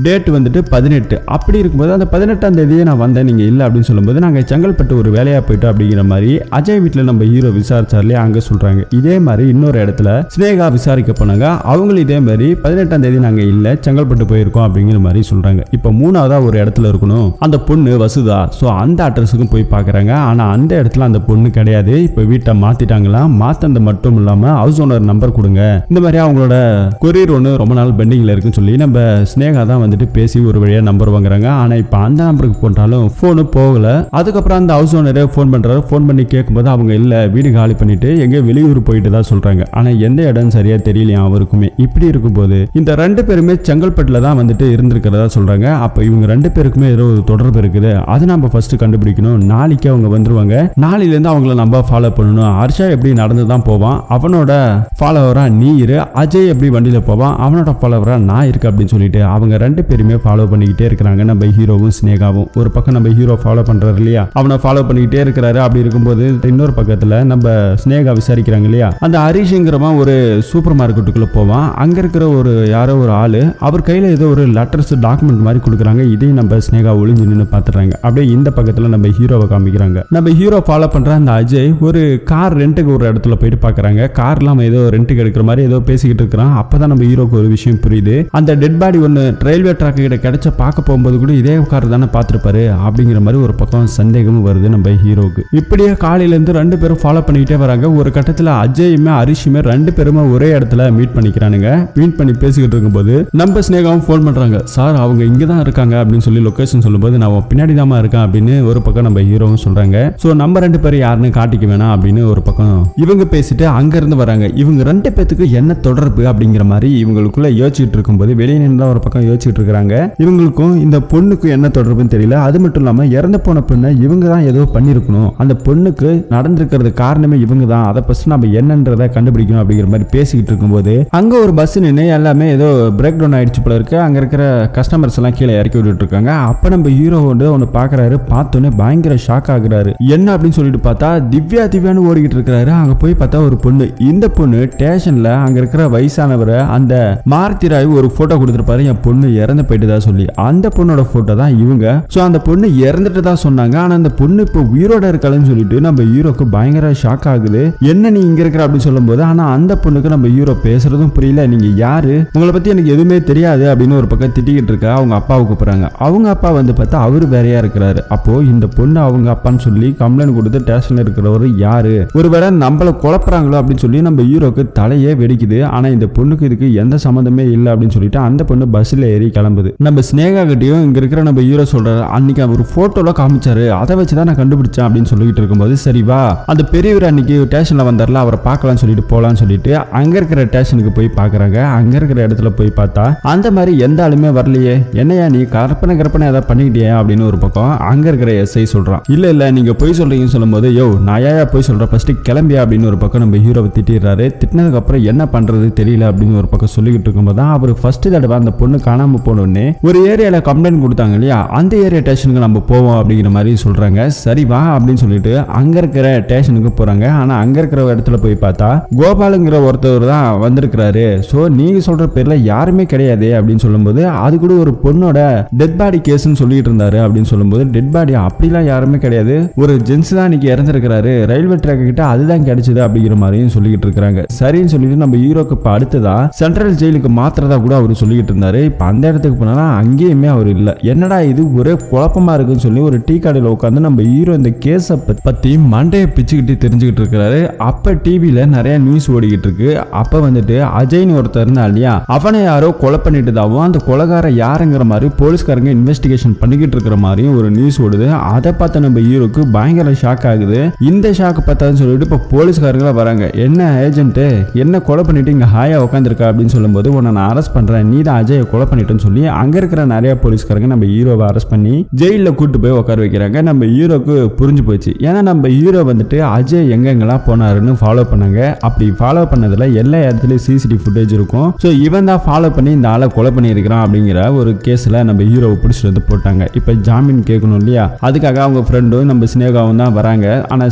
டேட் வந்துட்டு 18. அப்படி இருக்கும்போது அந்த 18ஆம் தேதியே நான் வந்தேன், நீங்க இல்லை அப்படின்னு சொல்லும்போது நாங்க செங்கல்பட்டு ஒரு வேலையா போயிட்டோம் அப்படிங்கிற மாதிரி அஜய் வீட்டுல நம்ம ஹீரோ விசாரிச்சார்லையே அங்க சொல்றாங்க. இதே மாதிரி இன்னொரு இடத்துல ஸ்னேகா விசாரிக்க போனாங்க. அவங்களும் இதே மாதிரி 18ஆம் தேதி நாங்க இல்ல செங்கல்பட்டு போயிருக்கோம் அப்படிங்கிற மாதிரி சொல்றாங்க. இப்ப 3ஆவதா ஒரு இடத்துல இருக்கணும் அந்த பொண்ணு வசுதா. சோ அந்த அட்ரஸுக்கும் போய் பாக்குறாங்க. ஆனா அந்த இடத்துல அந்த பொண்ணு கிடையாது. இப்ப வீட்டை மாத்திட்டாங்களாம். மாத்தது மட்டும் இல்லாம ஹவுஸ் ஓனர் நம்பர் கொடுங்க, இந்த மாதிரி அவங்களோட கொரியர் ஒன்று ரொம்ப நாள் பெண்டிங்ல இருக்குன்னு சொல்லி நம்ம ஸ்னேகா தான் வந்துட்டு பேசி ஒரு வழியா நம்பர் வாங்குறாங்க. ஆனா இப்ப அந்த நம்பருக்கு போட்டாலும் போனு போகல. அதுக்கப்புறம் அந்த ஹவுஸ் ஓனரே போன் பண்றாரு. போன் பண்ணி கேட்கும்போது அவங்க இல்ல, வீடு காலி பண்ணிட்டு எங்க வெளியூர் போயிட்டு தான் சொல்றாங்க. ஆனா எந்த இடம் சரியா தெரியலையா அவருக்குமே. இப்படி இருக்கும்போது இந்த 2 பேருமே செங்கல்பட்டுல தான் வந்துட்டு இருந்திருக்கிறதா சொல்றாங்க. அப்ப இவங்க 2 பேருக்குமே ஏதோ ஒரு தொடர்பு இருக்குது, அதை நம்ம ஃபர்ஸ்ட் கண்டுபிடிக்கணும். நாளைக்கு அவங்க வந்துருவாங்க, நாளையில இருந்து அவங்கள நம்ம ஃபாலோ பண்ணணும். ஹர்ஷா எப்படி நடந்து தான் போவான், அவனோட ஃபாலோவரா நீ இரு. அஜய் எப்படி வண்டியில போவான், அவனோட ஃபாலோவரா நான் இருக்கு அப்படின்னு சொல்லிட்டு அவங்க 2 பேருமே ஃபாலோ பண்ணிக்கிட்டே இருக்கிறாங்க. நம்ம ஹீரோவும் ஸ்னேகாவும் ஒரு பக்கம் நம்ம ஹீரோ ஃபாலோ பண்றாரு இல்லையா, அவனை ஃபாலோ பண்ணிக்கிட்டே இருக்கிறாரு. அப்படி இருக்கும்போது இன்னொரு பக்கத்துல நம்ம ஸ்னேகா விசாரிக்கிறாங்க இல்லையா, அந்த ஹரிஷ்ங்கிறவன் ஒரு சூப்பர் மார்க்கெட்டுக்குள்ள போவான். அங்க இருக்கிற ஒரு யாரோ ஒரு ஆளு அவர் கையில ஏதோ ஒரு லெட்டர்ஸ் டாக்குமெண்ட் மாதிரி கொடுக்குறாங்க. இதையும் நம்ம ஸ்னேகா ஒளிஞ்சு நின்று பாத்துறாங்க. அப்படியே இந்த பக்கத்துல நம்ம ஹீரோவை காமிக்கிறாங்க. நம்ம ஹீரோ ஃபாலோ பண்ற அந்த அஜய் ஒரு கார் ரெண்டுக்கு ஒரு இடத்துல போயிட்டு பாக்குறாங்க. கார்லாம் ஏதோ ரெண்டுக்கு எடுக்கிற மாதிரி ஏதோ பேசிக்கிட்டு இருக்கிறான். அப்பதான் நம்ம ஹீரோக்கு ஒரு விஷயம் புரியுது. அந்த டெட் பாடி ஒன்னு ரயில்வே ட்ராக் கிட்ட கிடைச்ச பார்க்க போகும்போது கூட இதே கார் தானே பார்த்திருப்பாரு அப்படிங்கிற மாதிரி ஒரு பக்கம் சந்தேகமும் வருது நம்ம ஹீரோக்கு. இப்படியே காலையில இருந்து 2 பேரும் ஃபாலோ பண்ணிக்கிட்டே வராங்க. ஒரு கட்டத்துல அஜயுமே ஹரிஷுமே 2 பேருமே ஒரே இடத்துல மீட் பண்ணிக்கிறானுங்க. மீட் பண்ணி பேசிக்கிட்டு இருக்கும்போது நம்ம ஸ்னேகாவும் ஃபோன் பண்றாங்க. சார் அவங்க இங்கதான் இருக்காங்க அப்படின்னு சொல்லி லொகேஷன் சொல்லும்போது நான் பின்னாடி தான் இருக்கேன் அப்படின்னு ஒரு பக்கம் நம்ம ஹீரோவும் சொல்றாங்க. சோ நம்ம 2 பேரும் யாருன்னு காட்டிக்க வேணாம் அப்படின்னு ஒரு பக்கம் இவங்க பேசிட்டு அங்க இருந்து வராங்க. இவங்க 2 பேத்துக்கு என்ன தொடர்பு அப்படிங்கிற மாதிரி இவங்களுக்குள்ள யோசிச்சுட்டு இருக்கும்போது வெளியே நின்று ஒரு பக்கம் யோசிச்சுட்டு இருக்காங்க. இவங்களுக்கும் இந்த பொண்ணுக்கும் என்ன தொடர்புன்னு தெரியல. அது மட்டும் இல்லாம இறந்து போன பொண்ணை இவங்க தான் ஏதோ பண்ணிருக்கணும், அந்த பொண்ணுக்கு நடந்திருக்கிறது காரணமே இவங்க தான், அதை ஃபர்ஸ்ட் நம்ம என்னன்றதை கண்டுபிடிக்கணும் அப்படிங்கிற மாதிரி பேசிக்கிட்டு இருக்கும்போது அங்க ஒரு பஸ் நின்று எல்லாமே ஏதோ பிரேக் டவுன் ஆயிடுச்சு போல இருக்கு. அங்க இருக்கிற கஸ்டமர்ஸ் எல்லாம் கீழே இறக்கி விட்டுட்டு இருக்காங்க. அப்ப நம்ம ஹீரோ வந்து ஒன்னு பாக்குறாரு. பார்த்தோன்னே பயங்கர ஷாக் ஆகுறாரு. என்ன அப்படின்னு சொல்லிட்டு பார்த்தா திவ்யான்னு ஓடிக்கிட்டு இருக்காரு. அங்க போய் பார்த்தா ஒரு பொண்ணு. இந்த பொண்ணு ஸ்டேஷன்ல அங்க இருக்கிற வயசானவரை அந்த மாருதி ராவ் ஒரு போட்டோ கொடுத்திருப்பாரு, என் பொண்ணு இறந்து போயிட்டு தான் சொல்லி. அந்த பொண்ணோட போட்டோ தான் இவங்க. சோ அந்த பொண்ணு இறந்துட்டு தான் சொன்னாங்க. ஆனா அந்த பொண்ணு இப்போ உயிரோட இருக்காளுன்னு சொல்லிட்டு நம்ம ஹீரோக்கு பயங்கர ஷாக் ஆகுது. என்ன நீ இங்க இருக்கிற அப்படின்னு சொல்லும் போது ஆனா அந்த பொண்ணுக்கு நம்ம ஹீரோ பேசுறதும் புரியல. நீங்க யாரு, உங்களை பத்தி எனக்கு எதுவுமே தெரியாது அப்படின்னு ஒரு பக்கம் திட்டிக்கிட்டு இருக்கா. அவங்க அப்பாவுக்கு போறாங்க. அவங்க அப்பா வந்து பார்த்தா அவரு வேறையா இருக்கிறாரு. அப்போ இந்த பொண்ணு அவங்க அப்பான்னு சொல்லி கம்ப்ளைண்ட் கொடுத்து ஸ்டேஷன்ல இருக்கிறவர் யாரு, ஒருவேளை நம்மள குழப்பறாங்களோ அப்படின்னு சொல்லி நம்ம ஹீரோக்கு தலையே வெடிக்குது. பண்ணிக்குது. ஆனா இந்த பொண்ணுக்கு இதுக்கு எந்த சம்மந்தமே இல்லை அப்படின்னு சொல்லிட்டு அந்த பொண்ணு பஸ்ல ஏறி கிளம்புது. நம்ம ஸ்னேகா கிட்டையும் இங்க இருக்கிற நம்ம ஹீரோ சொல்றாரு, அன்னைக்கு அவர் போட்டோல காமிச்சாரு, அதை வச்சுதான் நான் கண்டுபிடிச்சேன் அப்படின்னு சொல்லிட்டு இருக்கும்போது, சரி வா அந்த பெரியவர் அன்னைக்கு ஸ்டேஷன்ல வந்தார்ல அவரை பார்க்கலாம்னு சொல்லிட்டு போலான்னு சொல்லிட்டு அங்க இருக்கிற ஸ்டேஷனுக்கு போய் பாக்குறாங்க. அங்க இருக்கிற இடத்துல போய் பார்த்தா அந்த மாதிரி எந்த ஆளுமே வரலையே, என்னையா நீ கற்பனை ஏதாவது பண்ணிக்கிட்டியா அப்படின்னு ஒரு பக்கம் அங்க இருக்கிற எஸ்ஐ சொல்றான். இல்ல நீங்க போய் சொல்றீங்கன்னு சொல்லும்போது, யோ நான் ஏன் போய் சொல்றேன், ஃபர்ஸ்ட் கிளம்பியா அப்படின்னு ஒரு பக்கம் நம்ம ஹீரோவை திட்டிடுறாரு. திட்டினதுக்கு அப்புறம் என்ன பண்றது தெரியல அப்படின்னு ஒரு பக்கம் சொல்லிக்கிட்டு இருக்கும்போது தான் அவர் ஃபர்ஸ்ட் தடவை அந்த பொண்ணு காணாம போனோடனே ஒரு ஏரியால கம்ப்ளைண்ட் கொடுத்தாங்க இல்லையா, அந்த ஏரியா ஸ்டேஷனுக்கு நம்ம போவோம் அப்படிங்கிற மாதிரி சொல்றாங்க. சரி வா அப்படின்னு சொல்லிட்டு அங்க இருக்கிற ஸ்டேஷனுக்கு போறாங்க. ஆனா அங்க இருக்கிற இடத்துல போய் பார்த்தா கோபாலுங்கிற ஒருத்தவர் தான் வந்திருக்கிறாரு. சோ நீங்க சொல்ற பேர்ல யாருமே கிடையாது அப்படின்னு சொல்லும்போது, அது கூட ஒரு பொண்ணோட டெட் பாடி கேஸ்ன்னு சொல்லிட்டு இருந்தாரு அப்படின்னு சொல்லும்போது, டெட் பாடி அப்படிலாம் யாருமே கிடையாது, ஒரு ஜென்ஸ் தான் இன்னைக்கு இறந்திருக்கிறாரு, ரயில்வே ட்ராக் கிட்ட அதுதான் கிடைச்சது அப்படிங்கிற மாதிரியும் சொல்லிட்டு இருக்காங்க. சரின்னு சொல்லிட்டு நம்ம ஹீரோக்கு இப்ப அடுத்ததா சென்ட்ரல் ஜெயிலுக்கு மாத்திரதா கூட அவரு சொல்லிட்டு இருந்தாரு. இப்ப அந்த இடத்துக்கு போனா அங்கேயுமே அவர் இல்ல. என்னடா இது ஒரே குழப்பமா இருக்குன்னு சொல்லி ஒரு டீ கடையில உட்காந்து நம்ம ஹீரோ இந்த கேஸ பத்தி மண்டையை பிச்சுக்கிட்டு தெரிஞ்சுக்கிட்டு இருக்கிறாரு. அப்ப டிவில நிறைய நியூஸ் ஓடிக்கிட்டு இருக்கு. அப்ப வந்துட்டு அஜய்னு ஒருத்தர் இருந்தா இல்லையா, அவனை யாரோ கொலை பண்ணிட்டுதாவும் அந்த கொலைகார யாருங்கிற மாதிரி போலீஸ்காரங்க இன்வெஸ்டிகேஷன் பண்ணிக்கிட்டு இருக்கிற மாதிரியும் ஒரு நியூஸ் ஓடுது. அதை பார்த்த நம்ம ஹீரோக்கு பயங்கர ஷாக் ஆகுது. இந்த ஷாக் பார்த்தான்னு சொல்லிட்டு இப்ப போலீஸ்காரங்களா வராங்க. என்ன ஏஜென்ட் என்ன கொலை பண்ணிட்டு இங்க ஹாயா உட்காந்துருக்கா அப்படின்னு சொல்லும்போது, உன்னை நான் அரெஸ்ட் பண்றேன், நீ தான் அஜயை கொலை பண்ணிட்டேன்னு சொல்லி அங்க இருக்கிற நிறைய போலீஸ்காரங்க நம்ம ஹீரோவை அரெஸ்ட் பண்ணி ஜெயில கூட்டு போய் உட்கார வைக்கிறாங்க. நம்ம ஹீரோக்கு புரிஞ்சு போச்சு. ஏன்னா நம்ம ஹீரோ வந்துட்டு அஜய் எங்கெங்கெல்லாம் போனாருன்னு ஃபாலோ பண்ணாங்க. அப்படி ஃபாலோ பண்ணதுல எல்லா இடத்துலயும் சிசிடிவி ஃபுட்டேஜ் இருக்கும். ஸோ இவன் தான் ஃபாலோ பண்ணி இந்த ஆளை கொலை பண்ணியிருக்கிறான் அப்படிங்கிற ஒரு கேஸ்ல நம்ம ஹீரோவை பிடிச்சிட்டு வந்து போட்டாங்க. இப்போ ஜாமீன் கேட்கணும் இல்லையா, அதுக்காக அவங்க ஃப்ரெண்டும் நம்ம ஸ்னேகாவும் தான் வராங்க. ஆனா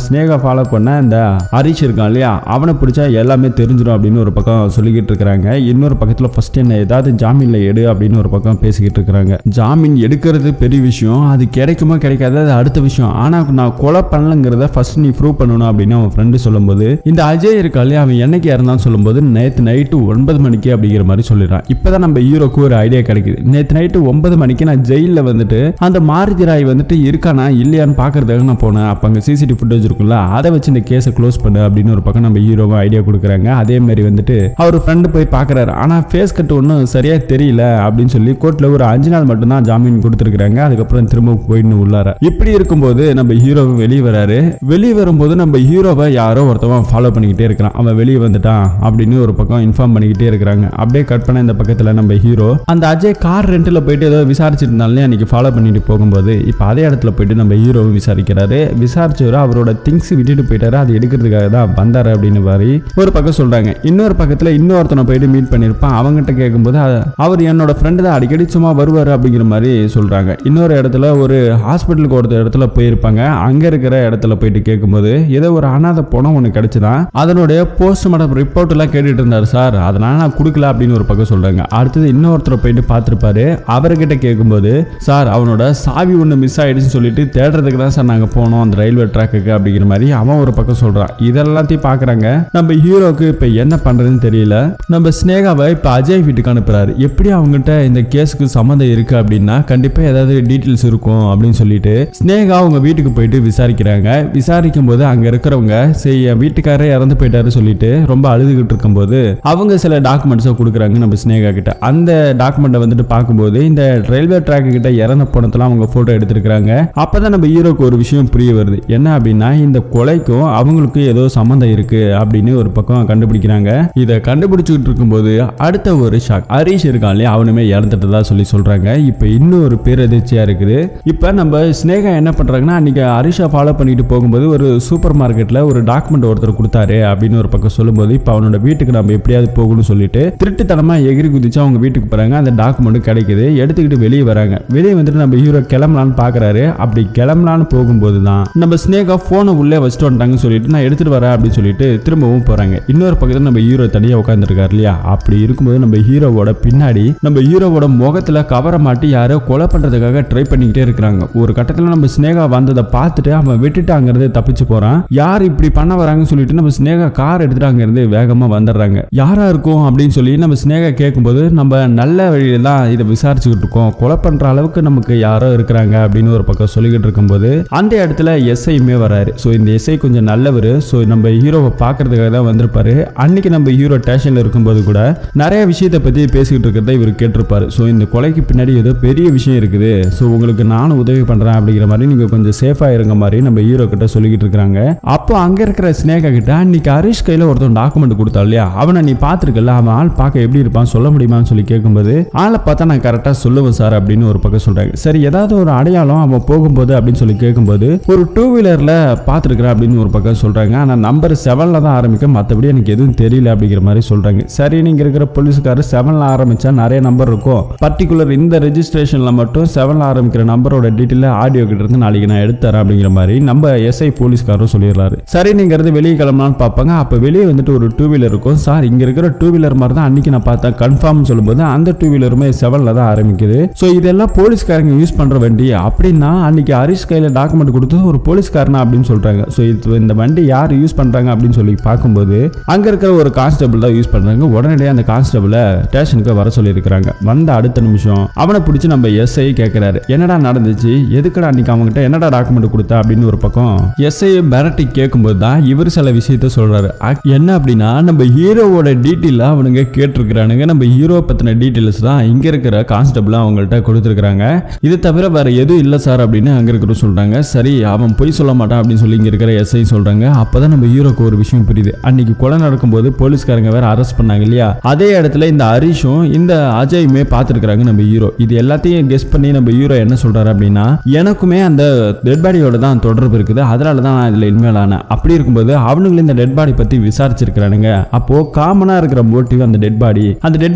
ஸ்னேகா ஃபாலோ பண்ண இந்த ஹரிஷ் இருக்கான் இல்லையா, அவனை பிடிச்சா எல்லாமே தெரிஞ்சிடும் அப்படின்னு ஒரு பக்கம் சொல்லிக்கிட்டு இருக்கிறாங்க. இன்னொரு பக்கத்துல ஃபர்ஸ்ட் என்ன ஏதாவது ஜாமீன்ல எடு அப்படின்னு ஒரு பக்கம் பேசிக்கிட்டு இருக்கிறாங்க. ஜாமீன் எடுக்கிறது பெரிய விஷயம், அது கிடைக்குமா கிடைக்காது அது அடுத்த விஷயம். ஆனா நான் கொலை பண்ணலங்கிறத ஃபர்ஸ்ட் நீ ப்ரூவ் பண்ணணும் அப்படின்னு அவன் ஃப்ரெண்டு சொல்லும்போது, இந்த அஜய் இருக்கா இல்லையா அவன் என்னைக்கு இறந்தான்னு சொல்லும்போது, நேற்று நைட்டு 9 மணிக்கு அப்படிங்கிற மாதிரி சொல்லிடுறான். இப்பதான் நம்ம ஹீரோக்கு ஒரு ஐடியா கிடைக்குது. நேற்று நைட்டு 9 மணிக்கு நான் ஜெயில வந்துட்டு அந்த மாருதி ராய் வந்துட்டு இருக்கானா இல்லையான்னு பாக்குறதுக்காக நான் போனேன். அப்ப அங்க சிசிடிவி ஃபுட்டேஜ் இருக்குல்ல, அதை வச்சு இந்த கேஸை க்ளோஸ் பண்ணு அப்படின்னு ஒரு பக்கம் நம்ம ஹீரோவை ஐடியா கொடுக்குறாங்க. அதே மாதிரி வந்துட்டு அவர் ஃப்ரெண்டு போய் பாக்குறாரு. ஆனா ஃபேஸ் கட் ஒன்றும் சரியா தெரியல அப்படின்னு சொல்லி கோர்ட்ல ஒரு 5 நாள் மட்டும் தான் ஜாமீன் கொடுத்துருக்காங்க. அதுக்கப்புறம் திரும்ப போயின்னு உள்ளார. இப்படி இருக்கும்போது நம்ம ஹீரோவை வெளியே வராரு. வெளியே வரும்போது நம்ம ஹீரோவை யாரோ ஒருத்தவன் ஃபாலோ பண்ணிக்கிட்டே இருக்கிறான். அவன் வெளியே வந்துட்டான் அப்படின்னு ஒரு பக்கம் இன்ஃபார்ம் பண்ணிக்கிட்டே இருக்கிறாங்க. அப்படியே கட் பண்ண இந்த பக்கத்துல நம்ம ஹீரோ அந்த அஜய் கார் ரெண்ட்ல போயிட்டு ஏதோ விசாரிச்சுட்டு இருந்தாலே அன்னைக்கு ஃபாலோ பண்ணிட்டு போகும்போது இப்ப அதே இடத்துல போயிட்டு நம்ம ஹீரோவை விசாரிக்கிறாரு. விசாரிச்சவரு அவரோட திங்ஸ் விட்டுட்டு போயிட்டாரு, அது எடுக்கிறதுக்காக தான் வந்தாரு அப்படின்னு மாதிரி ஒரு பக்கம் சொல்றாங்க. இன்னொரு பக்கத்துல இன்னொருத்தனை போயிட்டு மீட் பண்ணிருப்பான். அவங்ககிட்ட கேட்கும்போது அவர் என்னோட ஃப்ரெண்டு தான், அடிக்கடி சும்மா வருவாரு அப்படிங்கிற மாதிரி சொல்றாங்க. இன்னொரு இடத்துல ஒரு ஹாஸ்பிட்டலுக்கு ஒரு இடத்துல போயிருப்பாங்க. அங்க இருக்கிற இடத்துல போயிட்டு கேட்கும்போது ஏதோ ஒரு அனாதை பணம் ஒன்று கிடைச்சுதான், அதனுடைய போஸ்ட்மார்டம் ரிப்போர்ட் எல்லாம் கேட்டுட்டு இருந்தாரு சார், அதனால நான் கொடுக்கல அப்படின்னு ஒரு பக்கம் சொல்றாங்க. அடுத்தது இன்னொருத்தரை போயிட்டு பார்த்துருப்பாரு. அவர்கிட்ட கேட்கும்போது, சார் அவனோட சாவி ஒன்று மிஸ் ஆயிடுச்சுன்னு சொல்லிட்டு தேடுறதுக்கு தான் சார் நாங்கள் போனோம் அந்த ரயில்வே ட்ராக்குக்கு அப்படிங்கிற மாதிரி அவன் ஒரு பக்கம் சொல்றான். இதெல்லாத்தையும் பாக்குறாங்க. நம்ம ஹீரோக்கு இப்ப என்ன பண்றதுன்னு தெரியல. நம்ம ஸ்னேகாவை இப்ப அஜய் வீட்டுக்கு அனுப்புறாரு. எப்படி அவங்ககிட்ட இந்த கேஸுக்கு சம்மந்தம் இருக்கு அப்படின்னா கண்டிப்பா ஏதாவது டீட்டெயில்ஸ் இருக்கும் அப்படின்னு சொல்லிட்டு ஸ்னேகா அவங்க வீட்டுக்கு போயிட்டு விசாரிக்கிறாங்க. விசாரிக்கும் போது அங்க இருக்கிறவங்க சரி என் வீட்டுக்காரே இறந்து போயிட்டாரு சொல்லிட்டு ரொம்ப அழுதுகிட்டு இருக்கும்போது அவங்க சில டாக்குமெண்ட்ஸை கொடுக்குறாங்க நம்ம ஸ்னேகா கிட்ட. அந்த டாக்குமெண்ட்டை வந்துட்டு பார்க்கும்போது இந்த ரயில்வே ட்ராக் கிட்ட இறந்த பணத்தெல்லாம் அவங்க போட்டோ எடுத்திருக்காங்க. அப்பதான் நம்ம ஹீரோக்கு ஒரு விஷயம் புரிய வருது. என்ன அப்படின்னா இந்த கொலைக்கும் அவங்களுக்கும் ஏதோ சம்மந்தம் இருக்கு அப்படின்னு ஒரு பக்கம் கண்டுபிடிக்கிறாங்க. இதை கண்டுபிடிச்சுட்டு இருக்கும்போது அடுத்த ஒரு ஷாக், ஹரிஷ் இருக்கான் இல்லையா அவனுமே இறந்துட்டதா சொல்லி சொல்றாங்க. இப்ப இன்னொரு பேரதிர்ச்சியா இருக்குது. இப்ப நம்ம ஸ்னேகா என்ன பண்றாங்கன்னா அன்னைக்கு ஹரிஷா ஃபாலோ பண்ணிட்டு போகும்போது ஒரு சூப்பர் மார்க்கெட்ல ஒரு டாக்குமெண்ட் ஒருத்தர் கொடுத்தாரு அப்படின்னு ஒரு பக்கம் சொல்லும்போது இப்ப அவனோட வீட்டுக்கு நம்ம எப்படியாவது போகணும்னு சொல்லிட்டு திருட்டுத்தனமா எகிரி குதிச்சு அவங்க வீட்டுக்கு போறாங்க. அந்த டாக்குமெண்ட் கிடைக்குது, எடுத்துக்கிட்டு வெளியே வராங்க. வெளியே வந்துட்டு நம்ம ஹீரோ கிளம்பலான்னு பாக்குறாரு. அப்படி கிளம்பலான்னு போகும்போது தான் நம்ம ஸ்னேகா போனை உள்ளே வச்சுட்டு வந்துட்டாங்கன்னு சொல்லிட்டு நான் எடுத்துட்டு வரேன் அப்படின்னு சொல்லிட்டு திரும்பவும் போறாங்க. இன்னொரு பக்கத்துல நம்ம ஹீரோ தனியா உட்காந்துருக்காரு இல்லையா, அப்படி இருக்கும்போது நம்ம ஹீரோவோட பின்னாடி நம்ம ஹீரோவோட முகத்துல கவரை மாட்டி யாரோ கொலை பண்றதுக்காக ட்ரை பண்ணிக்கிட்டே இருக்கிறாங்க. ஒரு கட்டத்துல நம்ம ஸ்னேகா வந்ததை பார்த்துட்டு அவன் விட்டுட்டு அங்கிருந்து தப்பிச்சு போறான். யார் இப்படி பண்ண வராங்கன்னு சொல்லிட்டு நம்ம ஸ்னேகா கார் எடுத்துட்டு அங்கிருந்து வேகமா வந்துடுறாங்க. யாரா இருக்கும் அப்படின்னு சொல்லி நம்ம ஸ்னேகா கேட்கும்போது நம்ம நல்ல வழியில தான் இதை விசாரிச்சுக்கிட்டு இருக்கோம், கொலை பண்ற அளவுக்கு நமக்கு யாரோ இருக்கிறாங்க அப்படின்னு ஒரு பக்கம் சொல்லிக்கிட்டு இருக்கும்போது அந்த இடத்துல எஸ்ஐயுமே வராரு. ஸோ இந்த எஸ்ஐ கொஞ்சம் நல்லவர். ஸோ நம்ம ஹீரோவை பார்க்கறதுக்காக தான் வந்திருப்பாரு. அன்னைக்கு நம்ம ஹீரோ ஸ்டேஷன்ல இருக்கும்போது கூட நிறைய விஷயத்தை பத்தி பேசிக்கிட்டு இருக்கிறத இவர் கேட்டிருப்பாரு. ஸோ இந்த கொலைக்கு பின்னாடி ஏதோ பெரிய விஷயம் இருக்குது, ஸோ உங்களுக்கு நானும் உதவி பண்றேன் அப்படிங்கிற மாதிரி நீங்க கொஞ்சம் சேஃபா இருங்க மாதிரி நம்ம ஹீரோ கிட்ட சொல்லிக்கிட்டு இருக்காங்க. அப்போ அங்க இருக்கிற ஸ்னேகா கிட்ட அன்னைக்கு ஹரிஷ் கையில ஒருத்தன் டாக்குமெண்ட் கொடுத்தா இல்லையா, அவனை நீ பாத்துருக்கல, அவன் ஆள் பார்க்க எப்படி இருப்பான் சொல்ல முடியுமான்னு சொல்லி கேட்கும்போது ஆளை பார்த்தா நான் கரெக்டா சொல்லுவேன் சார் அப்படின்னு ஒரு பக்கம் சொல்றாங்க. சரி ஏதாவது ஒரு அடையாளம் அவன் போகும்போது அப்படின்னு சொல்லி கேட்கும்போது ஒரு 2 வீலர்ல பாத்துருக்கிறேன் அப்படின்னு ஒரு பக்கம் சொல்றாங்க. ஆனா நம்பர் 7ல தான் ஆரம்பிக்கும், மற்றபடி எனக்கு எதுவும் தெரியல அப்படிங்கிற மாதிரி சொல்றாங்க. சரி நீங்க இருக்கிற போலீஸ்காரர் 7ல ஆரம்பிச்சா நிறைய நம்பர் இருக்கும், பர்டிகுலர் இந்த ரெஜிஸ்ட்ரேஷன்ல மட்டும் 7ல ஆரம்பிக்கிற நம்பரோட டீட்டெயில் ஆடியோ கிட்ட இருந்து நாளைக்கு நான் எடுத்துறேன் அப்படிங்கிற மாதிரி நம்ம எஸ்ஐ போலீஸ்காரரும் சொல்லிடுறாரு. சரி நீங்க இருந்து வெளியே கிளம்பலான்னு பார்ப்பாங்க. அப்ப வெளியே வந்துட்டு ஒரு 2 வீலர் இருக்கும். சார் இங்க இருக்கிற 2 வீலர் மாதிரி தான் அன்னைக்கு நான் பார்த்தேன் கன்ஃபார்ம் சொல்லும்போது அந்த 2 வீலருமே 7ல தான் ஆரம்பிக்குது. ஸோ இதெல்லாம் போலீஸ்காரங்க யூஸ் பண்ற வண்டி அப்படின்னா அன்னைக்கு ஹரிஷ் கையில டாக்குமெண்ட் கொடுத்தது ஒரு போலீஸ்காரனா அப்படின்னு சொல்றாங்க. ஸோ இந்த வண்டி யார் யூஸ் பண்றாங்க அப்படின்னு சொல்லி பார்க்கும்போது அங்க இருக்கிற ஒரு கான்ஸ்டபிள் தான் யூஸ் பண்றாங்க. உடனடியாக அந்த கான்ஸ்டபிளை ஸ்டேஷனுக்கு வர சொல்லி இருக்கிறாங்க. வந்த அடுத்த நிமிஷம் அவனை பிடிச்சி நம்ம எஸ்ஐ கேட்கிறாரு, என்னடா நடந்துச்சு, எதுக்கடா அன்னைக்கு அவங்ககிட்ட என்னடா டாக்குமெண்ட் கொடுத்தா அப்படின்னு ஒரு பக்கம் எஸ்ஐ மிரட்டி கேட்கும்போது தான் இவர் சில விஷயத்த சொல்றாரு. என்ன அப்படின்னா நம்ம ஹீரோவோட டீட்டெயில் அவனுங்க கேட்டிருக்கிறானுங்க, நம்ம ஹீரோ பத்தின டீட்டெயில்ஸ் தான் இங்க இருக்கிற கான்ஸ்டபிள் அவங்கள்ட்ட கொடுத்துருக்காங்க, இது தவிர வேற எதுவும் இல்லை சார் அப்படின்னு அங்க இருக்கிற சொல்றாங்க. சரி அவன் பொய் சொல்ல மாட்டான் அப்படின்னு சொல்லி இங்க இருக்கிற எஸ்ஐ சொல்றாங்க. அப்பதான் நம்ம ஹீரோக்கு ஒரு விஷயம் புரியுது, அன்னைக்கு கொலை நடக்கும்போது போலீஸ்காரங்க வேற அரெஸ்ட் பண்ணாங்க இல்லையா, அதே இடத்துல இந்த ஹரிஷும் இந்த அஜயுமே பார்த்துருக்காங்க நம்ம ஹீரோ. இது எல்லாத்தையும் கெஸ் பண்ணி நம்ம ஹீரோ என்ன சொல்றாரு அப்படின்னா எனக்குமே அந்த டெட் பாடியோட தான் தொடர்பு இருக்குது, அதனால தான் நான் இதுல இன்வால்வ் ஆனேன். அப்படி இருக்கும்போது அவனுங்களும் இந்த டெட் பாடி பத்தி விசாரிச்சிருக்கிறானுங்க. அப்போ காமனா இருக்கிற மோட்டிவ் அந்த டெட்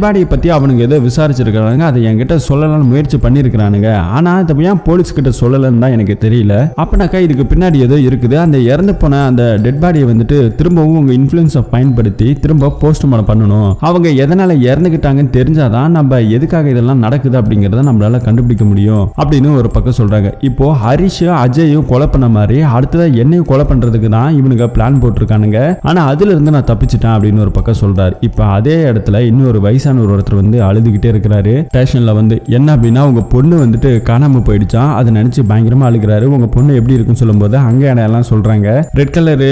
பாடியை பத்தி அவனுங்க ஏதோ விசாரிச்சிருக்கிறாங்க, அதை என்கிட்ட சொல்லலாம்னு முயற்சி பண்ணிருக்கிறானுங்க. ஆனா இதை ஏன் போலீஸ் கிட்ட சொல்லலன்னு தான் எனக்கு தெரியல. அப்பனாக்கா இதுக்கு பின்னாடி ஏதோ இருக்குது, அந்த இறந்து போன அந்த டெட் பாடியை வந்துட்டு திரும்பவும் உங்க இன்ஃப்ளூயன்ஸை பயன்படுத்தி திரும்ப போஸ்ட்மார்ட்டம் பண்ணணும், அவங்க எதனால இறந்துகிட்டாங்கன்னு தெரிஞ்சாதான் நம்ம எதுக்காக இதெல்லாம் நடக்குது அப்படிங்கறத நம்மளால கண்டுபிடிக்க முடியும் அப்படின்னு ஒரு பக்கம் சொல்றாங்க. இப்போ ஹரிஷ் அஜயும் கொலை பண்ண மாதிரி அடுத்ததா என்னையும் கொலை பண்றதுக்கு தான் இவனுங்க பிளான் போட்டிருக்கானுங்க, ஆனா அதுல இருந்து நான் தப்பிச்சிட்டேன் அப்படின்னு ஒரு பக்கம் சொல்றாரு. இப்ப அதே இடத்துல இன்னொரு வயசான ஒருத்தர் வந்து அழுதுகிட்டே இருக்கிறாரு ஸ்டேஷன்ல வந்து. என்ன அப்படின்னா உங்க பொண்ணு வந்துட்டு காணாம போயிடுச்சான், அதை நினைச்சு பயங்கரமா அழுகிறாரு. உங்க பொண்ணு எப்படி இருக்குன்னு சொல்லும் போது அங்க எல்லாம் சொல்றாங்க ரெட் கலர்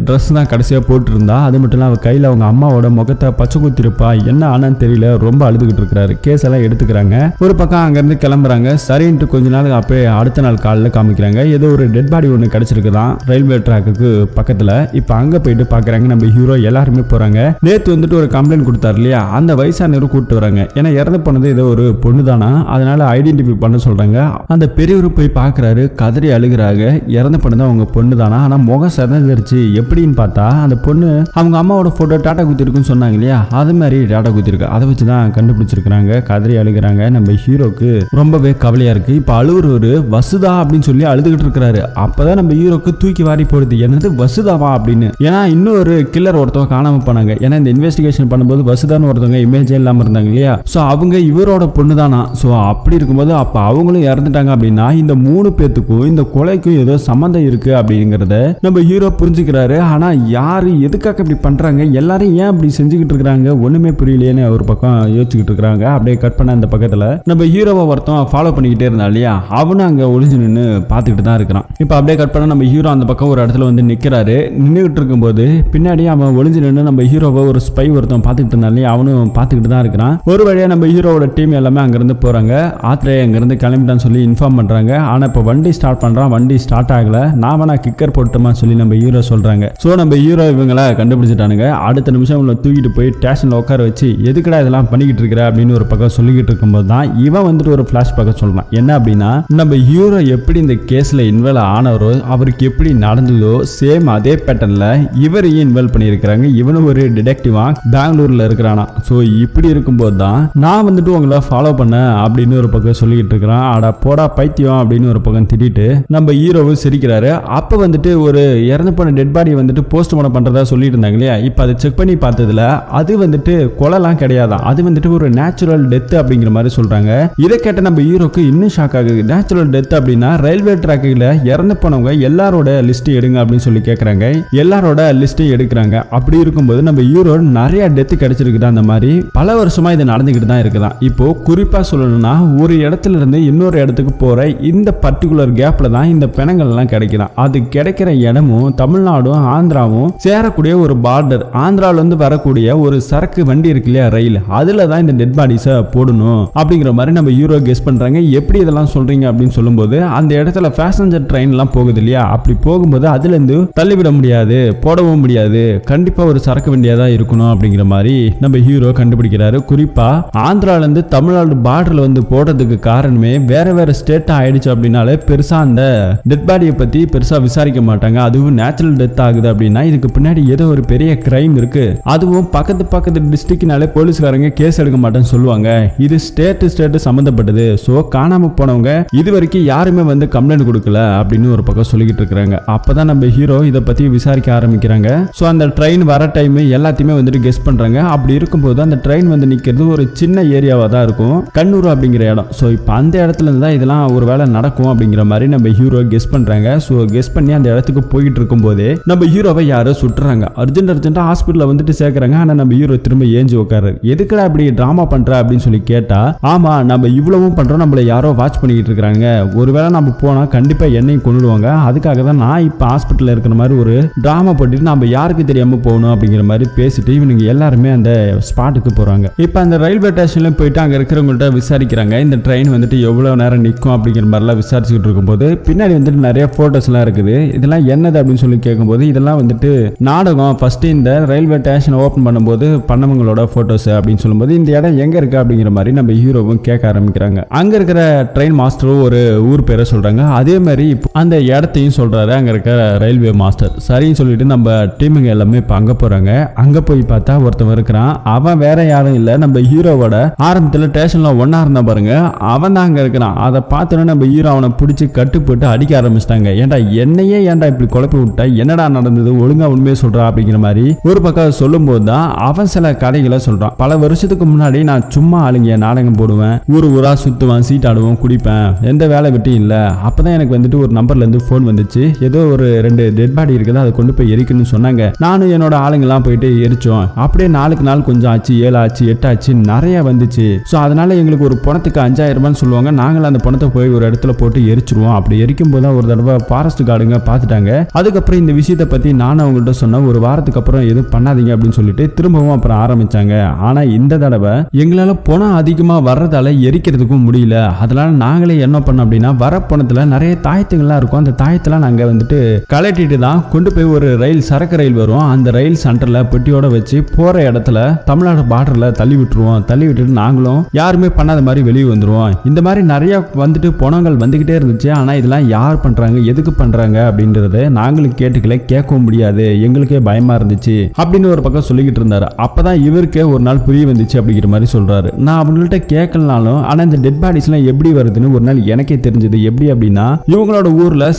ட்ரெஸ் தான் கடைசியா போட்டு இருந்தா, அது மட்டும் இல்ல அவ கையில அவங்க அம்மாவோட முகத்தை பச்சை குத்திருப்பா, என்ன ஆனான்னு தெரியல, ரொம்ப அழுதுகிட்டு இருக்கிறாரு. கேஸ் எல்லாம் எடுத்துக்கிறாங்க. ஒரு பக்கம் அங்க இருந்து கிளம்புறாங்க. சரின்ட்டு கொஞ்ச நாள் அப்பயே அடுத்த நாள் காலைல காமிக்கிறாங்க, ஏதோ ஒரு டெட் பாடி ஒன்று கிடைச்சிருக்குதான் ரயில்வே ட்ராக்கு பக்கத்துல. இப்ப அங்க போயிட்டு பாக்குறாங்க நம்ம ஹீரோ எல்லாருமே போறாங்க. நேத்து வந்துட்டு ஒரு கம்ப்ளைண்ட் கொடுத்தாரு இல்லையா, அந்த வயசானவரும் கூப்பிட்டு வராங்க. ஏன்னா இறந்து போனது ஏதோ ஒரு பொண்ணு தானா, அதனால ஐடென்டிஃபை பண்ண சொல்றாங்க. அந்த பெரியவரு போய் பாக்குறாரு, கதறி அழுகிறாங்க. இறந்து போனது அவங்க பொண்ணு தானா, ஆனா முகம் சிறந்துருச்சு. எப்படின்னு பார்த்தா அந்த பொண்ணு அவங்க அம்மாவோட போட்டோ டாட்டா குத்தி இருக்குன்னு சொன்னாங்க இல்லையா, அது மாதிரி டாட்டா குத்தி இருக்கு. அதை வச்சுதான் கண்டுபிடிச்சிருக்காங்க. கதறி அழுகிறாங்க. நம்ம ஹீரோக்கு ரொம்பவே கவலையா இருக்கு. இப்ப அழுகுறவரு வசுதா அப்படின்னு சொல்லி அழுதுகிட்டு இருக்கிறாரு. அப்பதான் நம்ம ஹீரோக்கு தூக்கி வாரி போடுது, என்னது வசுதாவா அப்படின்னு. ஏன்னா இன்னொரு கில்லர் ஒருத்தவங்க காணாம போனாங்க. ஏன்னா இந்த இன்வெஸ்டிகேஷன் பண்ணும்போது வசுதான்னு ஒருத்தவங்க இமேஜே இல்லாம இருந்தாங்க இல்லையா, சோ அவங்க இவரோட பொண்ணு தானா. சோ அப்படி இருக்கும்போது அப்ப அவங்களும் இறந்துட்டாங்க அப்படின்னா இந்த 3 பேத்துக்கும் இந்த கொலைக்கும் ஏதோ சம்பந்தம் இருக்கு அப்படிங்கறத நம்ம ஹீரோ புரிஞ்சுக்கிறாரு. ஆனா யாரு எதுக்காக இப்படி பண்றாங்க, எல்லாரும் ஏன் அப்படி செஞ்சுக்கிட்டு இருக்காங்க ஒண்ணுமே புரியலையேன்னு ஒரு பக்கம் யோசிச்சுக்கிட்டு இருக்காங்க. அப்படியே கட் பண்ண அந்த பக்கத்துல நம்ம ஹீரோவை ஒருத்தன் ஃபாலோ பண்ணிக்கிட்டே இருந்தா இல்லையா, அவனும் அங்க ஒளிஞ்சு நின்று பார்த்துக்கிட்டு தான் இருக்கிறான். இப்ப அப்படியே கட் பண்ண நம்ம ஹீரோ அந்த பக்கம் ஒரு இடத்துல வந்து நிக்கிறாரு. நின்றுகிட்டு இருக்கும்போது பின்னாடி அவன் ஒளிஞ்சு நின்று நம்ம ஹீரோவை ஒரு ஸ்பை ஒருத்தன் பார்த்துக்கிட்டு இருந்தா இல்லையா, அவனும் பார்த்துக்கிட்டு தான் இருக்கிறான். ஒரு வழியா நம்ம ஹீரோவோட டீம் எல்லாமே அங்கிருந்து போறாங்க. ஆத்ரே அங்கிருந்து கிளம்பிட்டான்னு சொல்லி இன்ஃபார்ம் பண்றாங்க. ஆனா இப்ப வண்டி ஸ்டார்ட் பண்றான், வண்டி ஸ்டார்ட் ஆகல. நான் வேணா கிக்கர் போட்டுமா சொல்லி நம்ம ஹீரோ சொல்றாங்க. சோ நம்ம ஹீரோ இவங்களை கண்டுபிடிச்சிட்டானுங்க. அடுத்த நிமிஷம் இவங்களை தூக்கிட்டு போய் ஸ்டேஷன்ல உட்கார வச்சு எதுக்கடா இதெல்லாம் பண்ணிக்கிட்டு இருக்கிற அப்படின்னு ஒரு பக்கம் சொல்லிக்கிட்டு இருக்கும்போது தான் இவன் வந்துட்டு ஒரு பிளாஷ் பக்கம் சொல்றான். என்ன அப்படின்னா நம்ம ஹீரோ எப்படி இந்த கேஸ்ல இன்வால்வ் ஆனவரோ அவருக்கு எப்படி நடந்ததோ சேம் அதே பேட்டர்ன்ல இவரையும் இன்வால்வ் பண்ணியிருக்கிறாங்க. இவனும் ஒரு டிடெக்டிவா பெங்களூர்ல இருக்கிறானா. சோ இப்படி இருக்கும்போது தான் நான் வந்துட்டு உங்களை ஃபாலோ பண்ண அப்படின்னு ஒரு பக்கம் சொல்லிக்கிட்டு இருக்கிறான். அடா போடா பைத்தியம் அப்படின்னு ஒரு பக்கம் திட்டிட்டு நம்ம ஹீரோவும் சிரிக்கிறாரு. அப்ப வந்துட்டு ஒரு இறந்து போன டெட் பாடி வந்துட்டு போஸ்ட்மார்ட்டம் பண்றதா சொல்லிட்டு இருந்தாங்க இல்லையா, இப்ப அதை செக் பண்ணி பார்த்ததுல அது வந்துட்டு கொலைலாம் கிடையாதான், அது வந்துட்டு ஒரு நேச்சுரல் டெத் அப்படிங்கிற மாதிரி சொல்றாங்க. இதை கேட்ட நம்ம ஹீரோக்கு இன்னும் ஷாக் ஆகுது. நேச்சுரல் டெத் அப்படின்னா ரயில்வே ட்ராக்கில் இறந்து போனவங்க எல்லாரோட லிஸ்ட் எடுங்க அப்படின்னு சொல்லி கேட்கறாங்க. எல்லாரோட லிஸ்ட் எடுக்கிறாங்க. அப்படி இருக்கும்போது நம்ம ஹீரோ நிறைய டெத் கிடைச்சிருக்குது. அந்த மாதிரி பல வருஷமா இது நடந்துகிட்டு தான் இருக்குதான். இப்போ குறிப்பா சொல்லணும்னா ஒரு இடத்துல இருந்து இன்னொரு இடத்துக்கு போற இந்த பர்டிகுலர் கேப்ல தான் இந்த பிணங்கள் எல்லாம் கிடைக்குதான். அது கிடைக்கிற இடமும் தமிழ்நாடும் ஆந்திராவும் சேரக்கூடிய ஒரு பார்டர். ஆந்திரால இருந்து வரக்கூடிய ஒரு சரக்கு வண்டி இருக்கு இல்லையா ரயில், அதுல தான் இந்த டெட் பாடிஸை போடணும் அப்படிங்கிற மாதிரி நம்ம ஹீரோ கெஸ் பண்றாங்க. எப்படி இதெல்லாம் சொல்றீங்க அப்படின்னு சொல்லும்போது அந்த இடத்துல பேசஞ்சர் ட்ரெயின் எல்லாம் போகுது இல்லையா, அப்படி போகும்போது அதுல இருந்து தள்ளிவிட முடியாது, போடவும் முடியாது, கண்டிப்பா ஒரு சரக்கு வண்டியா தான் இருக்கணும் அப்படிங்கிற மாதிரி நம்ம ஹீரோ கண்டுபிடிக்கிறாரு. குறிப்பா ஆந்திரால இருந்து தமிழ்நாடு பார்டர்ல வந்து போடுறதுக்கு காரணமே வேற வேற ஸ்டேட் ஆயிடுச்சு அப்படின்னாலே பெருசா அந்த டெட் பாடியை பத்தி பெருசா விசாரிக்க மாட்டாங்க. அதுவும் நேச்சுரல் டெத் ஆகுது அப்படின்னா இதுக்கு பின்னாடி ஏதோ ஒரு பெரிய கிரைம் இருக்கு, அதுவும் பக்கத்து டிஸ்ட்ரிக்ட்னாலே போலீஸ்காரங்க கேஸ் எடுக்க மாட்டேன்னு சொல்லுவாங்க. இது ஸ்டேட் சம்பந்தப்பட்டது. சோ காணாம போனவங்க இது வரைக்கும் யாருமே வந்து கம்ப்ளைண்ட் கொடுக்கல அப்படின்னு ஒரு பக்கம் சொல்லிக்கிட்டு இருக்காங்க. அப்பதான் நம்ம ஹீரோ இதை பத்தி விசாரிக்க ஆரம்பிக்கிறாங்க. சோ அந்த ட்ரெயின் வர டைம் எல்லாத்தையுமே வந்துட்டு கெஸ் பண்றாங்க. அப்படி இருக்கும்போது அந்த ட்ரெயின் வந்து நிக்கிறது ஒரு சின்ன ஏரியாவா தான் இருக்கும், கண்ணூர் அப்படிங்கிற இடம். சோ இப்போ அந்த இடத்துல இருந்து தான் இதெல்லாம் ஒரு வேலை நடக்கும் அப்படிங்கிற மாதிரி நம்ம ஹீரோ கெஸ் பண்றாங்க. சோ கெஸ் பண்ணி அந்த இடத்துக்கு போயிட்டு இருக்கும் போதே நம்ம ஹீரோவை யாரோ சுட்டுறாங்க. அர்ஜென்ட்டா ஹாஸ்பிட்டல்ல வந்துட்டு சேர்க்கறாங்க. ஆனா நம்ம ஹீரோ திரும்ப ஏஞ்சி உட்காரு. எதுக்குடா இப்படி டிராமா பண்ற அப்படின்னு சொல்லி கேட்டா, ஆமா நம்ம இவ்வளவும் பண்றோம், நம்மள யாரோ வாட்ச் பண்ணிட்டு இருக்காங்க, ஒருவேளை நம்ம போனா கண்டிப்பா என்னையும் கொண்டுடுவாங்க, அதுக்காக தான் நான் இப்ப ஹாஸ்பிட்டல்ல இருக்கிற மாதிரி ஒரு டிராமா போட்டுட்டு நம்ம யாருக்கு தெரியாம போகணும் அப்படிங்கிற மாதிரி பேசிட்டு இவனுங்க எல்லாருமே அந்த ஸ்பாட்டுக்கு போறாங்க. இப்ப அந்த ரயில்வே ஸ்டேஷன்ல போயிட்டு அங்க இருக்கிறவங்கள்ட்ட விசாரிக்கிறாங்க. இந்த ட்ரெயின் வந்துட்டு எவ்வளவு நேரம் நிற்கும் அப்படிங்கிற மாதிரிலாம் விசாரிச்சுட்டு இருக்கும்போது பின்னாடி வந்துட்டு நிறைய போட்டோஸ் எல்லாம் இருக்குது. இதெல்லாம் என்னது அப்படின்னு சொல்லி கேட்கும்போது இதெல்லாம் வந்துட்டு நாடகம், ஃபர்ஸ்ட் இந்த ரயில்வே ஸ்டேஷன் ஓபன் பண்ணும்போது பண்ணவங்களோட போட்டோஸ் அப்படின்னு சொல்லும்போது இந்த இடம் எங்க இருக்கு அப்படிங்கிற மாதிரி நம்ம ஹீரோவும் கேட்க ஆரம்பிக்கிறாங்க. அங்க இருக்கிற ட்ரெயின் மாஸ்டரும் ஒரு ஊர் பேரை சொல்றாங்க. அதே மாதிரி அந்த இடத்தையும் சொல்றாரு அங்க இருக்கிற ரயில்வே மாஸ்டர். சரின்னு சொல்லிட்டு நம்ம டீமுங்க எல்லாமே இப்ப அங்க போறாங்க. அங்க போய் பார்த்தா ஒருத்தவன் இருக்கிறான். அவன் வேற யாரும் இல்ல, நம்ம ஹீரோவோட ஆரம்பத்துல ஸ்டேஷன்ல ஒன்னா இருந்தா பாருங்க, அவன் தான் அங்க இருக்கிறான். அதை பார்த்தோன்னா நம்ம ஹீரோ அவனை பிடிச்சி கட்டு போட்டு அடிக்க ஆரம்பிச்சிட்டாங்க. ஏன்டா என்னையே ஏன்டா இப்படி குழப்பி விட்டா, என்னடா நடந்தது, ஒழுங்கா உண்மையை சொல்றா அப்படிங்கிற மாதிரி ஒரு பக்கம் சொல்லும் போது தான் அவன் சில கதைகளை சொல்றான். பல வருஷத்துக்கு முன்னாடி நான் சும்மா ஆளுங்க நாடகம் போடுவேன், ஊரா சுத்துவேன், சீட் ஆடுவோம், குடிப்பேன், எந்த வேலை விட்டு இல்ல. அப்பதான் எனக்கு வந்துட்டு ஒரு நம்பர்ல இருந்து போன் வந்துச்சு, ஏதோ ஒரு 2 டெட் பாடி இருக்குது, அதை கொண்டு போய் எரிக்கணும்னு சொன்னாங்க. நானும் என்னோட ஆளுங்கெல்லாம் போயிட்டு எரிச்சோம். அப்படியே நாளுக்கு நாள் கொஞ்சம் ஆச்சு, 7 ஆச்சு, 8 ஆச்சு, நிறைய வந்துச்சு. ஸோ அதனால எங்களுக்கு ஒரு பணத்துக்கு 5000 ரூபான்னு சொல்லுவாங்க. நாங்களும் அந்த பணத்தை போய் ஒரு இடத்துல போட்டு எரிச்சிருவோம். அப்படி எரிக்கும் போது ஒரு தடவை ஃபாரஸ்ட் கார்டுங்க பார்த்துட்டாங்க. அதுக்கப்புறம் இந்த விஷயத்தை பத்தி நானும் அவங்கள்ட்ட சொன்னேன். ஒரு வாரத்துக்கு அப்புறம் எதுவும் பண்ணாதீங்க அப்படின்னு சொல்லிட்டு திரும்பவும் அப்புறம் ஆரம்பிச்சாங்க. ஆனா இந்த தடவை எங்களால பணம் அதிகமா வர்றதால எரிக்கிறதுக்கும் முடியல. அதனால நாங்களே என்ன பண்ணோம் அப்படின்னா, வர பணத்துல நிறைய தாயத்துங்கள்லாம் இருக்கும். அந்த தாயத்தெல்லாம் நாங்க வந்துட்டு கலட்டிட்டு தான் கொண்டு போய் ஒரு ரயில், சரக்கு ரயில் வரும், அந்த ரயில் சென்டர்ல பெட்டியோட வச்சு போற இடத்துல தமிழ்நாடு பார்டர்ல தள்ளி விட்டுருவோம். தள்ளி விட்டுட்டு நாங்களும் யாருமே பண்ணாத மாதிரி வெளியே வந்துருவோம். இந்த மாதிரி நிறைய வந்துட்டு பணங்கள் வந்துகிட்டே இருந்துச்சு. ஆனா இதெல்லாம் யார் பண்றாங்க, எதுக்கு பண்றாங்க அப்படின்றத நாங்களும் கேட்டுக்கல, கேட்கவும் முடியாது, எங்களுக்கே பயமா இருந்துச்சு அப்படின்னு ஒரு பக்கம் சொல்லிக்கிட்டு இருந்தாரு. அப்பதான் இவருக்கே ஒரு நாள் புரிய வந்துச்சு அப்படிங்கிற மாதிரி சொல்றாரு. நான் அவங்கள்ட்ட கேட்கலனாலும் ஆனா இந்த டெட் பாடிஸ் எல்லாம் எப்படி வருதுன்னு ஒரு நாள் எனக்கே தெரிஞ்சது. எப்படி அப்படின்னா, இவங்களோட ஊர்ல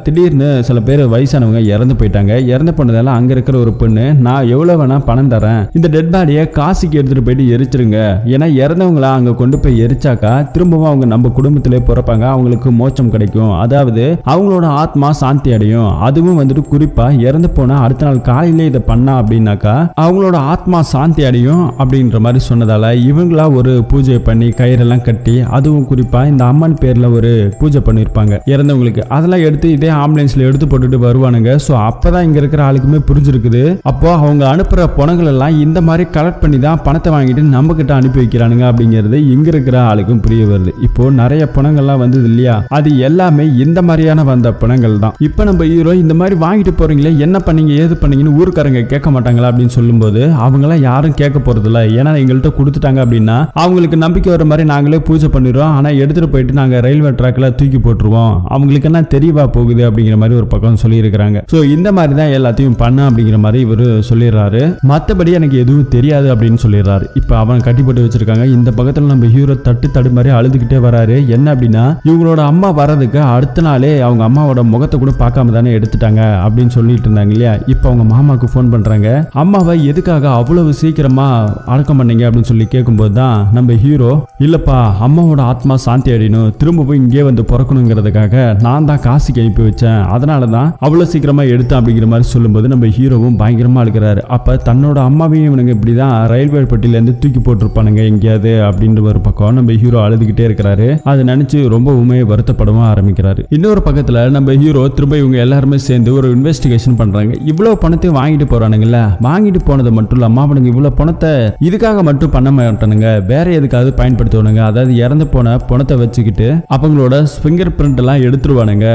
திடீர்னு சில பேர் வயசானவங்க இறந்து போயிட்டாங்க. இறந்து போனதால அங்க இருக்கிற ஒரு பொண்ணு, நான் எவ்வளவு வேணா பணம் தரேன், இந்த டெட் பாடியை காசிக்கு எடுத்துட்டு போயிட்டு எரிச்சிருங்க, ஏன்னா இறந்தவங்கள அங்க கொண்டு போய் எரிச்சாக்கா திரும்பவும் அவங்க நம்ம குடும்பத்திலே பிறப்பாங்க, அவங்களுக்கு மோட்சம் கிடைக்கும், அதாவது அவங்களோட ஆத்மா சாந்தி அடையும். அதுவும் வந்துட்டு குறிப்பா இறந்து போனா அடுத்த நாள் காலையிலே இதை பண்ணா அப்படின்னாக்கா அவங்களோட ஆத்மா சாந்தி அடையும் அப்படின்ற மாதிரி சொன்னதால இவங்களா ஒரு பூஜை பண்ணி கயிறெல்லாம் கட்டி, அதுவும் குறிப்பா இந்த அம்மன் பேர்ல ஒரு பூஜை பண்ணிருப்பாங்க இறந்தவங்களுக்கு, அதெல்லாம் எடுத்து இதே ஆம்புலன்ஸ்ல எடுத்து போட்டுட்டு வருவானுங்க. சோ அப்பதான் இங்க இருக்கிற ஆளுக்குமே புரிஞ்சிருக்குது. அப்போ அவங்க அனுப்புற பணங்கள் எல்லாம் இந்த மாதிரி கலெக்ட் பண்ணி தான் பணத்தை வாங்கிட்டு நம்ம கிட்ட அனுப்பி வைக்கிறானுங்க அப்படிங்கிறது இங்க இருக்கிற ஆளுக்கும் புரிய வருது. இப்போ நிறைய பணங்கள்லாம் வந்தது இல்லையா, அது எல்லாமே இந்த மாதிரியான வந்த பணங்கள் தான். இப்போ நம்ம ஹீரோ இந்த மாதிரி வாங்கிட்டு போறீங்களே, என்ன பண்ணீங்க ஏது பண்ணீங்கன்னு ஊருக்காரங்க கேட்க மாட்டாங்களா அப்படின்னு சொல்லும்போது அவங்களாம் யாரும் கேட்க போறது இல்லை. ஏன்னா எங்கள்கிட்ட கொடுத்துட்டாங்க அப்படின்னா அவங்களுக்கு நம்பிக்கை வர மாதிரி நாங்களே பூஜை பண்ணிடுவோம். ஆனா எடுத்துட்டு போயிட்டு நாங்க ரயில்வே ட்ராக்ல தூக்கி போட்டுருவோம், அவங்களுக்கு என்ன தெரியவா போகுது அப்படிங்கிற மாதிரி ஒரு பக்கம் சொல்லி இருக்கிறாங்க. சோ இந்த மாதிரி தான் எல்லாத்தையும் பண்ண அப்படிங்கிற மாதிரி இவரு சொல்லிடுறாரு. மற்றபடி எனக்கு எதுவும் தெரியாது அப்படின்னு சொல்லிடுறாரு. இப்ப அவன் கட்டி போட்டு வச்சிருக்காங்க. இந்த பக்கத்துல நம்ம ஹீரோ தடு மாதிரி அழுதுகிட்டே வராரு. என்ன அப்படின்னா, இவங்களோட அம்மா வர்றதுக்கு அடுத்த நாளே அவங்க அம்மாவோட முகத்தை கூட பார்க்காம தானே எடுத்துட்டாங்க அப்படின்னு சொல்லிட்டு இருந்தாங்க இல்லையா. இப்ப அவங்க மாமாக்கு போன் பண்றாங்க. அம்மாவை எதுக்காக அவ்வளவு சீக்கிரமா அடக்கம் பண்ணீங்க அப்படின்னு சொல்லி கேட்கும்போது தான் நம்ம ஹீரோ, இல்லப்பா அம்மாவோட ஆத்மா சாந்தி அடையணும், திரும்பவும் இங்கே வந்து பிறக்கணுங்கிறதுக்காக நான் தான் காசுக்கு அனுப்பி வச்சேன், அதனாலதான் அவ்வளவு சீக்கிரமா எடுத்தேன் அப்படிங்கிற மாதிரி சொல்லும்போது நம்ம ஹீரோவும் பயங்கரமா இருக்கிறாரு. அப்ப தன்னோட அம்மாவையும் இவனுங்க இப்படிதான் ரயில்வே பெட்டியில இருந்து தூக்கி போட்டிருப்பானுங்க எங்கேயாவது அப்படின்ற ஒரு பக்கம் நம்ம ஹீரோ அழுதுகிட்டே இருக்கிறாரு. அதை நினைச்சு ரொம்ப உண்மையை வருத்தப்படவும் ஆரம்பிக்கிறாரு. இன்னொரு பக்கத்துல நம்ம ஹீரோ திரும்ப இவங்க எல்லாருமே சேர்ந்து ஒரு இன்வெஸ்டிகேஷன் பண்றாங்க. இவ்வளவு பணத்தையும் வாங்கிட்டு போறானுங்கல்ல, வாங்கிட்டானுங்களா, வாங்கிட்டு போனது மட்டும் இல்லாம அவனுங்க இவ்வளவு பணத்தை இதுக்காக மட்டும் பண்ண மாட்டானுங்க, வேற எதுக்காவது பயன்படுத்துவானுங்க. அதாவது இறந்து போன பணத்தை வச்சுக்கிட்டு அவங்களோட ஃபிங்கர் பிரிண்ட் எல்லாம் எடுத்துருவானுங்க,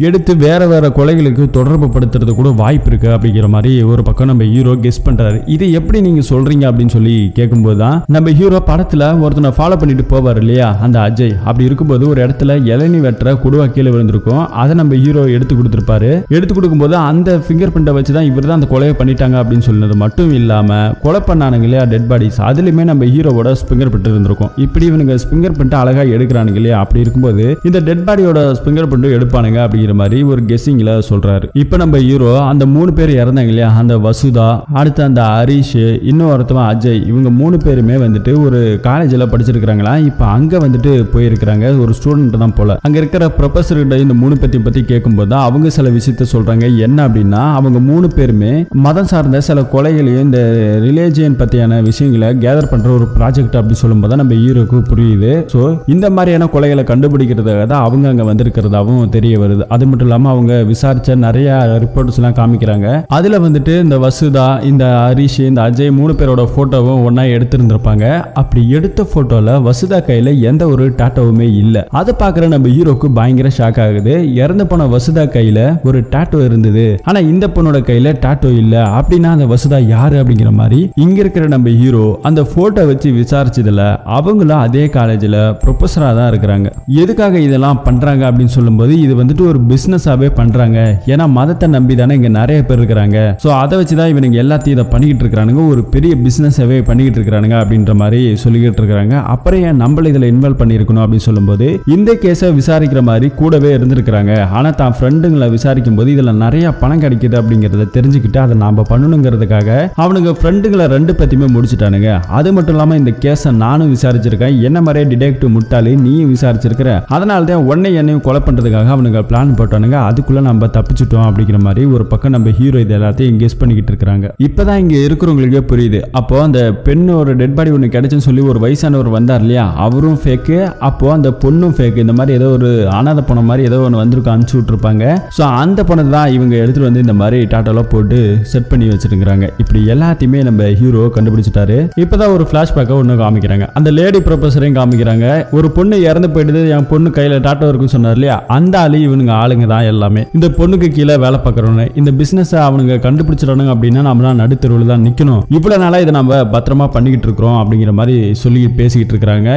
எடுத்து வேற வேற கொலைகளுக்கு தொடர்பு படுத்துறது கூட வாய்ப்பு இருக்கு அப்படிங்கிற மாதிரி ஒரு பக்கம் நம்ம ஹீரோ கெஸ் பண்றாரு. இது எப்படி நீங்க சொல்றீங்க அப்படின்னு சொல்லி கேட்கும்போது தான் நம்ம ஹீரோ படத்துல ஒருத்தனை ஃபாலோ பண்ணிட்டு போவார் இல்லையா, அந்த அஜய். அப்படி இருக்கும்போது ஒரு இடத்துல இளநீ வெட்டுற குடுவா கீழே விழுந்திருக்கும், அதை நம்ம ஹீரோ எடுத்து கொடுத்திருப்பாரு. எடுத்து கொடுக்கும்போது அந்த ஃபிங்கர் பிரிண்டை வச்சு தான் இவர் தான் அந்த கொலையை பண்ணிட்டாங்க அப்படின்னு சொன்னது மட்டும் இல்லாம கொலை பண்ணானுங்க இல்லையா டெட் பாடிஸ், அதுலயுமே நம்ம ஹீரோவோட ஃபிங்கர் பிரிண்ட் இருந்திருக்கும். இப்படி இவனுங்க ஃபிங்கர் பிரிண்ட் அழகா எடுக்கிறானுங்க இல்லையா, அப்படி இருக்கும்போது இந்த டெட் பாடியோட ஃபிங்கர் பிரிண்ட் எடுப்பானுங்க அப்படிங்கிற மாதிரி ஒரு கெஸ்ஸிங்ல சொல்றாரு. இப்போ நம்ம ஹீரோ அந்த 3 பேர் இறந்தாங்க இல்லையா, அந்த வசுதா, அடுத்து அந்த ஹரிஷ், இன்னொருத்தவன் அஜய், இவங்க 3 பேருமே வந்துட்டு ஒரு காலேஜில் படிச்சிருக்கிறாங்களா. இப்போ அங்க வந்துட்டு போயிருக்கிறாங்க, ஒரு ஸ்டூடெண்ட் தான் போல. அங்க இருக்கிற ப்ரொஃபஸர் கிட்ட இந்த 3 பத்தி கேட்கும்போது தான் அவங்க சில விஷயத்த சொல்றாங்க. என்ன அப்படின்னா அவங்க 3 பேருமே மதம் சார்ந்த சில கொலைகளையும் இந்த ரிலிஜியன் பத்தியான விஷயங்களை கேதர் பண்ற ஒரு ப்ராஜெக்ட் அப்படி சொல்லும்போது நம்ம ஹீரோக்கு புரியுது. ஸோ இந்த மாதிரியான கொலைகளை கண்டுபிடிக்கிறதுக்காக தான் அவங்க அங்க வந்திருக்கிறதாவும் தெரிய வருது. அது மட்டும் இல்லாம அவங்க விசாரிச்ச நிறைய ரிப்போர்ட்ஸ் எல்லாம் காமிக்கிறாங்க. அதுல வந்துட்டு இந்த வசுதா, இந்த ஹரிஷ், இந்த அஜய் 3 பேரோட போட்டோவும் ஒன்னா எடுத்திருந்திருப்பாங்க. அப்படி எடுத்த போட்டோல வசுதா கையில எந்த ஒரு டாட்டோவுமே இல்ல. அதை பாக்குற நம்ம ஹீரோக்கு பயங்கர ஷாக் ஆகுது. இறந்து போன வசுதா கையில ஒரு டாட்டோ இருந்தது, ஆனா இந்த பொண்ணோட கையில டாட்டோ இல்ல. அப்படின்னா அந்த வசுதா யாரு அப்படிங்கிற மாதிரி இங்க இருக்கிற நம்ம ஹீரோ அந்த போட்டோ வச்சு விசாரிச்சதுல அவங்களும் அதே காலேஜ்ல ப்ரொஃபஸரா தான் இருக்கிறாங்க. எதுக்காக இதெல்லாம் பண்றாங்க அப்படின்னு சொல்லும்போது இது வந்துட்டு ஒரு பிசினஸாவே பண்றாங்க. ஏன்னா மதத்தை நம்பி தானே இங்க நிறைய பேர் இருக்கிறாங்க. சோ அதை வச்சுதான் இவனுங்க எல்லாத்தையும் இதை பண்ணிக்கிட்டு இருக்கிறானுங்க, ஒரு பெரிய பிசினஸாவே பண்ணிக்கிட்டு இருக்கிறானுங்க அப்படின்ற மாதிரி சொல்லிக்கிட்டு இருக்கிறாங்க. அப்புறம் ஏன் நம்மள இதுல இன்வால்வ் பண்ணிருக்கணும் அப்படின்னு சொல்லும்போது இந்த கேஸை விசாரிக்கிற மாதிரி கூடவே இருந்திருக்கிறாங்க. ஆனா தான் ஃப்ரெண்டுங்களை விசாரிக்கும் போது இதுல நிறைய பணம் கிடைக்குது அப்படிங்கறத தெரிஞ்சுக்கிட்டு அதை நாம பண்ணணுங்கிறதுக்காக அவனுங்க ஃப்ரெண்டுங்களை 2 பத்தியுமே முடிச்சுட்டானுங்க. அது மட்டும் இல்லாம இந்த கேஸை நானும் விசாரிச்சிருக்கேன், என்ன மாதிரியே டிடெக்டிவ் முட்டாளி நீயும் விசாரிச்சிருக்கிற, அதனால தான் என்னையும் கொலை பண்றதுக்காக அவனுங்க பிளான் போட்டானுங்க, அதுக்குள்ள நம்ம தப்பிச்சுட்டோம் அப்படிங்கிற மாதிரி ஒரு பக்கம் நம்ம ஹீரோ இது எல்லாத்தையும் கெஸ் பண்ணிக்கிட்டு இருக்காங்க. இப்பதான் இங்க இருக்கிறவங்களுக்கே புரியுது. அப்போ அந்த பெண்ணோட டெட் பாடி ஒன்று கிடைச்சுன்னு சொல்லி ஒரு வயசானவர் வந்தார் இல்லையா, அவரும் ஃபேக்கு, அப்போ அந்த பொண்ணும் ஃபேக்கு. இந்த மாதிரி ஏதோ ஒரு அனாதை போன மாதிரி ஏதோ ஒன்று வந்திருக்கும், அனுப்பிச்சு விட்டுருப்பாங்க. ஸோ அந்த பணத்தை தான் இவங்க எடுத்துட்டு வந்து இந்த மாதிரி டாட்டோலாம் போட்டு செட் பண்ணி வச்சிருக்கிறாங்க. இப்படி எல்லாத்தையுமே நம்ம ஹீரோ கண்டுபிடிச்சிட்டாரு. இப்பதான் ஒரு பிளாஷ்பேக்கை ஒன்று காமிக்கிறாங்க. அந்த லேடி ப்ரொஃபஸரையும் காமிக்கிறாங்க. ஒரு பொண்ணு இறந்து போயிடுது, என் பொண்ணு கையில டாட்டோ இருக்குன்னு சொன்னார் இல்லையா, அந்த ஆளு இவனுங்க ஆளுங்க தான் எல்லாமே. இந்த பொண்ணுக்கு கீழே வேலை பார்க்கறவங்க இந்த பிசினஸ் அவனுங்க கண்டுபிடிச்சிடணும் அப்படின்னா நம்ம நடுத்தருவில் தான் நிக்கணும். இவ்வளவு நாளா இதை நம்ம பத்திரமா பண்ணிக்கிட்டு இருக்கிறோம் அப்படிங்கிற மாதிரி சொல்லி பேசிக்கிட்டு இருக்கிறாங்க.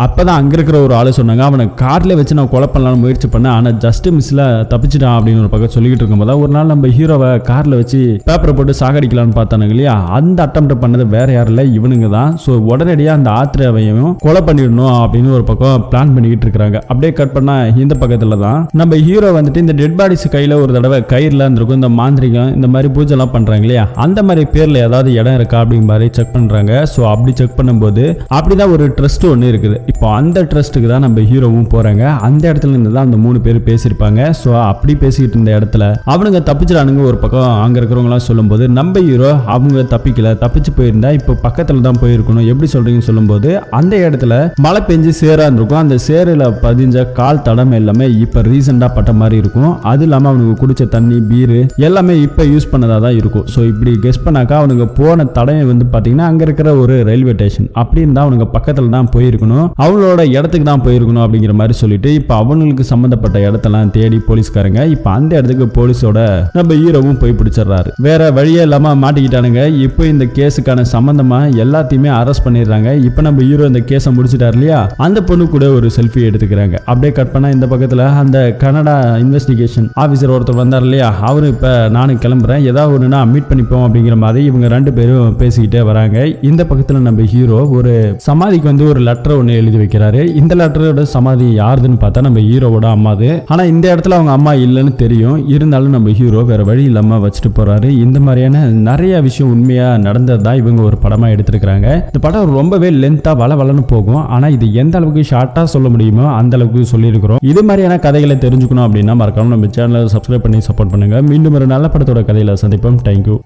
அப்பதான் அங்க இருக்கிற ஒரு ஆளு சொன்னாங்க, அவனை கார்ல வச்சு நான் கொலை பண்ணலாம்னு முயற்சி பண்ண, ஆனா ஜஸ்ட் மிஸ்ல தப்பிச்சிட்டான் அப்படின்னு ஒரு பக்கம் சொல்லிக்கிட்டு இருக்கும்போது ஒரு நாள் நம்ம ஹீரோவை கார்ல வச்சு பேப்பரை போட்டு சாகடிக்கலாம்னு பார்த்தானுங்க இல்லையா, அந்த அட்டெம்ப்ட் பண்ணது வேற யாரும் இல்ல, இவனுங்க தான். ஸோ உடனடியா அந்த ஆத்திரவையும் கொலை பண்ணிடணும் அப்படின்னு ஒரு பக்கம் பிளான் பண்ணிக்கிட்டு இருக்காங்க. அப்படியே கட் பண்ணா இந்த பக்கத்துல தான் நம்ம ஹீரோ வந்துட்டு இந்த டெட் பாடிஸ் கையில ஒரு தடவை கயிறுல இருந்திருக்கும், இந்த மாந்திரிகம் இந்த மாதிரி பூஜை எல்லாம் பண்றாங்க இல்லையா, அந்த மாதிரி பேர்ல ஏதாவது இடம் இருக்கா அப்படிங்கிற மாதிரி செக் பண்றாங்க. ஸோ அப்படி செக் பண்ணும்போது அப்படிதான் ஒரு ட்ரஸ்ட் ஒன்று இருக்குது. இப்போ அந்த ட்ரஸ்ட்டுக்கு தான் நம்ம ஹீரோவும் போறாங்க. அந்த இடத்துல இருந்து தான் அந்த 3 பேர் பேசியிருப்பாங்க. ஸோ அப்படி பேசிக்கிட்டு இருந்த இடத்துல அவனுங்க தப்பிச்சிடானுங்க. ஒரு பக்கம் அங்க இருக்கிறவங்களாம் சொல்லும்போது நம்ம ஹீரோ அவங்க தப்பிக்கல, தப்பிச்சு போயிருந்தா இப்போ பக்கத்துல தான் போயிருக்கணும், எப்படி சொல்றீங்கன்னு சொல்லும்போது அந்த இடத்துல மழை பெஞ்சு சேரா இருக்கும், அந்த சேரில் பதிஞ்ச கால் தடம் எல்லாமே இப்ப ரீசெண்டா பட்ட மாதிரி இருக்கும். அது இல்லாம அவனுக்கு குடிச்ச தண்ணி பீரு எல்லாமே இப்ப யூஸ் பண்ணதா தான் இருக்கும். ஸோ இப்படி கெஸ் பண்ணாக்கா அவனுக்கு போன தடம் வந்து பாத்தீங்கன்னா அங்க இருக்கிற ஒரு ரயில்வே ஸ்டேஷன், அப்படி இருந்தா அவனுக்கு பக்கத்துல தான் போயிருக்கணும், அவங்களோட இடத்துக்கு தான் போயிருக்கணும் அப்படிங்கிற மாதிரி சொல்லிட்டு இப்ப அவங்களுக்கு சம்பந்தப்பட்ட இடத்தெல்லாம் தேடி போலீஸ்காரங்க இப்ப அந்த இடத்துக்கு போலீஸோட நம்ம ஹீரோவும் போய் பிடிச்சிடுறாரு. வேற வழியே இல்லாம மாட்டிக்கிட்டானுங்க. இப்போ இந்த கேஸுக்கான சம்பந்தமா எல்லாத்தையுமே அரெஸ்ட் பண்ணிடுறாங்க. இப்ப நம்ம ஹீரோ இந்த கேஸை முடிச்சிட்டாரு இல்லையா, அந்த பொண்ணு கூட ஒரு செல்ஃபி எடுத்துக்கிறாங்க. அப்படியே கட் பண்ணா இந்த பக்கத்துல அந்த கனடா இன்வெஸ்டிகேஷன் ஆபீசர் ஒருத்தர் வந்தார் இல்லையா, அவரு இப்ப நானும் கிளம்புறேன், ஏதாவது ஒண்ணுனா மீட் பண்ணிப்போம் அப்படிங்கிற மாதிரி இவங்க 2 பேரும் பேசிக்கிட்டே வராங்க. இந்த பக்கத்துல நம்ம ஹீரோ ஒரு சமாதிக்கு வந்து ஒரு லெட்டர் ஒன்று எழுதி வைக்கிறாரு. இந்த லெட்டரோட சமாதி யாருதுன்னு பார்த்தா நம்ம ஹீரோவோட அம்மாது. ஆனா இந்த இடத்துல அவங்க அம்மா இல்லைன்னு தெரியும், இருந்தாலும் நம்ம ஹீரோ வேற வழி இல்லாம வச்சுட்டு போறாரு. இந்த மாதிரியான நிறைய விஷயம் உண்மையா நடந்ததுதான் இவங்க ஒரு படமா எடுத்திருக்கிறாங்க. இந்த படம் ரொம்பவே லென்த்தா வளன்னு போகும், ஆனா இது எந்த அளவுக்கு ஷார்ட்டா சொல்ல முடியுமோ அந்த அளவுக்கு சொல்லியிருக்கிறோம். இது மாதிரியான கதைகளை தெரிஞ்சுக்கணும் அப்படின்னா மறக்காம நம்ம சேனலை சப்ஸ்கிரைப் பண்ணி சப்போர்ட் பண்ணுங்க. மீண்டும் ஒரு நல்ல படத்தோட கதையில சந்திப்போம். தேங்க்யூ.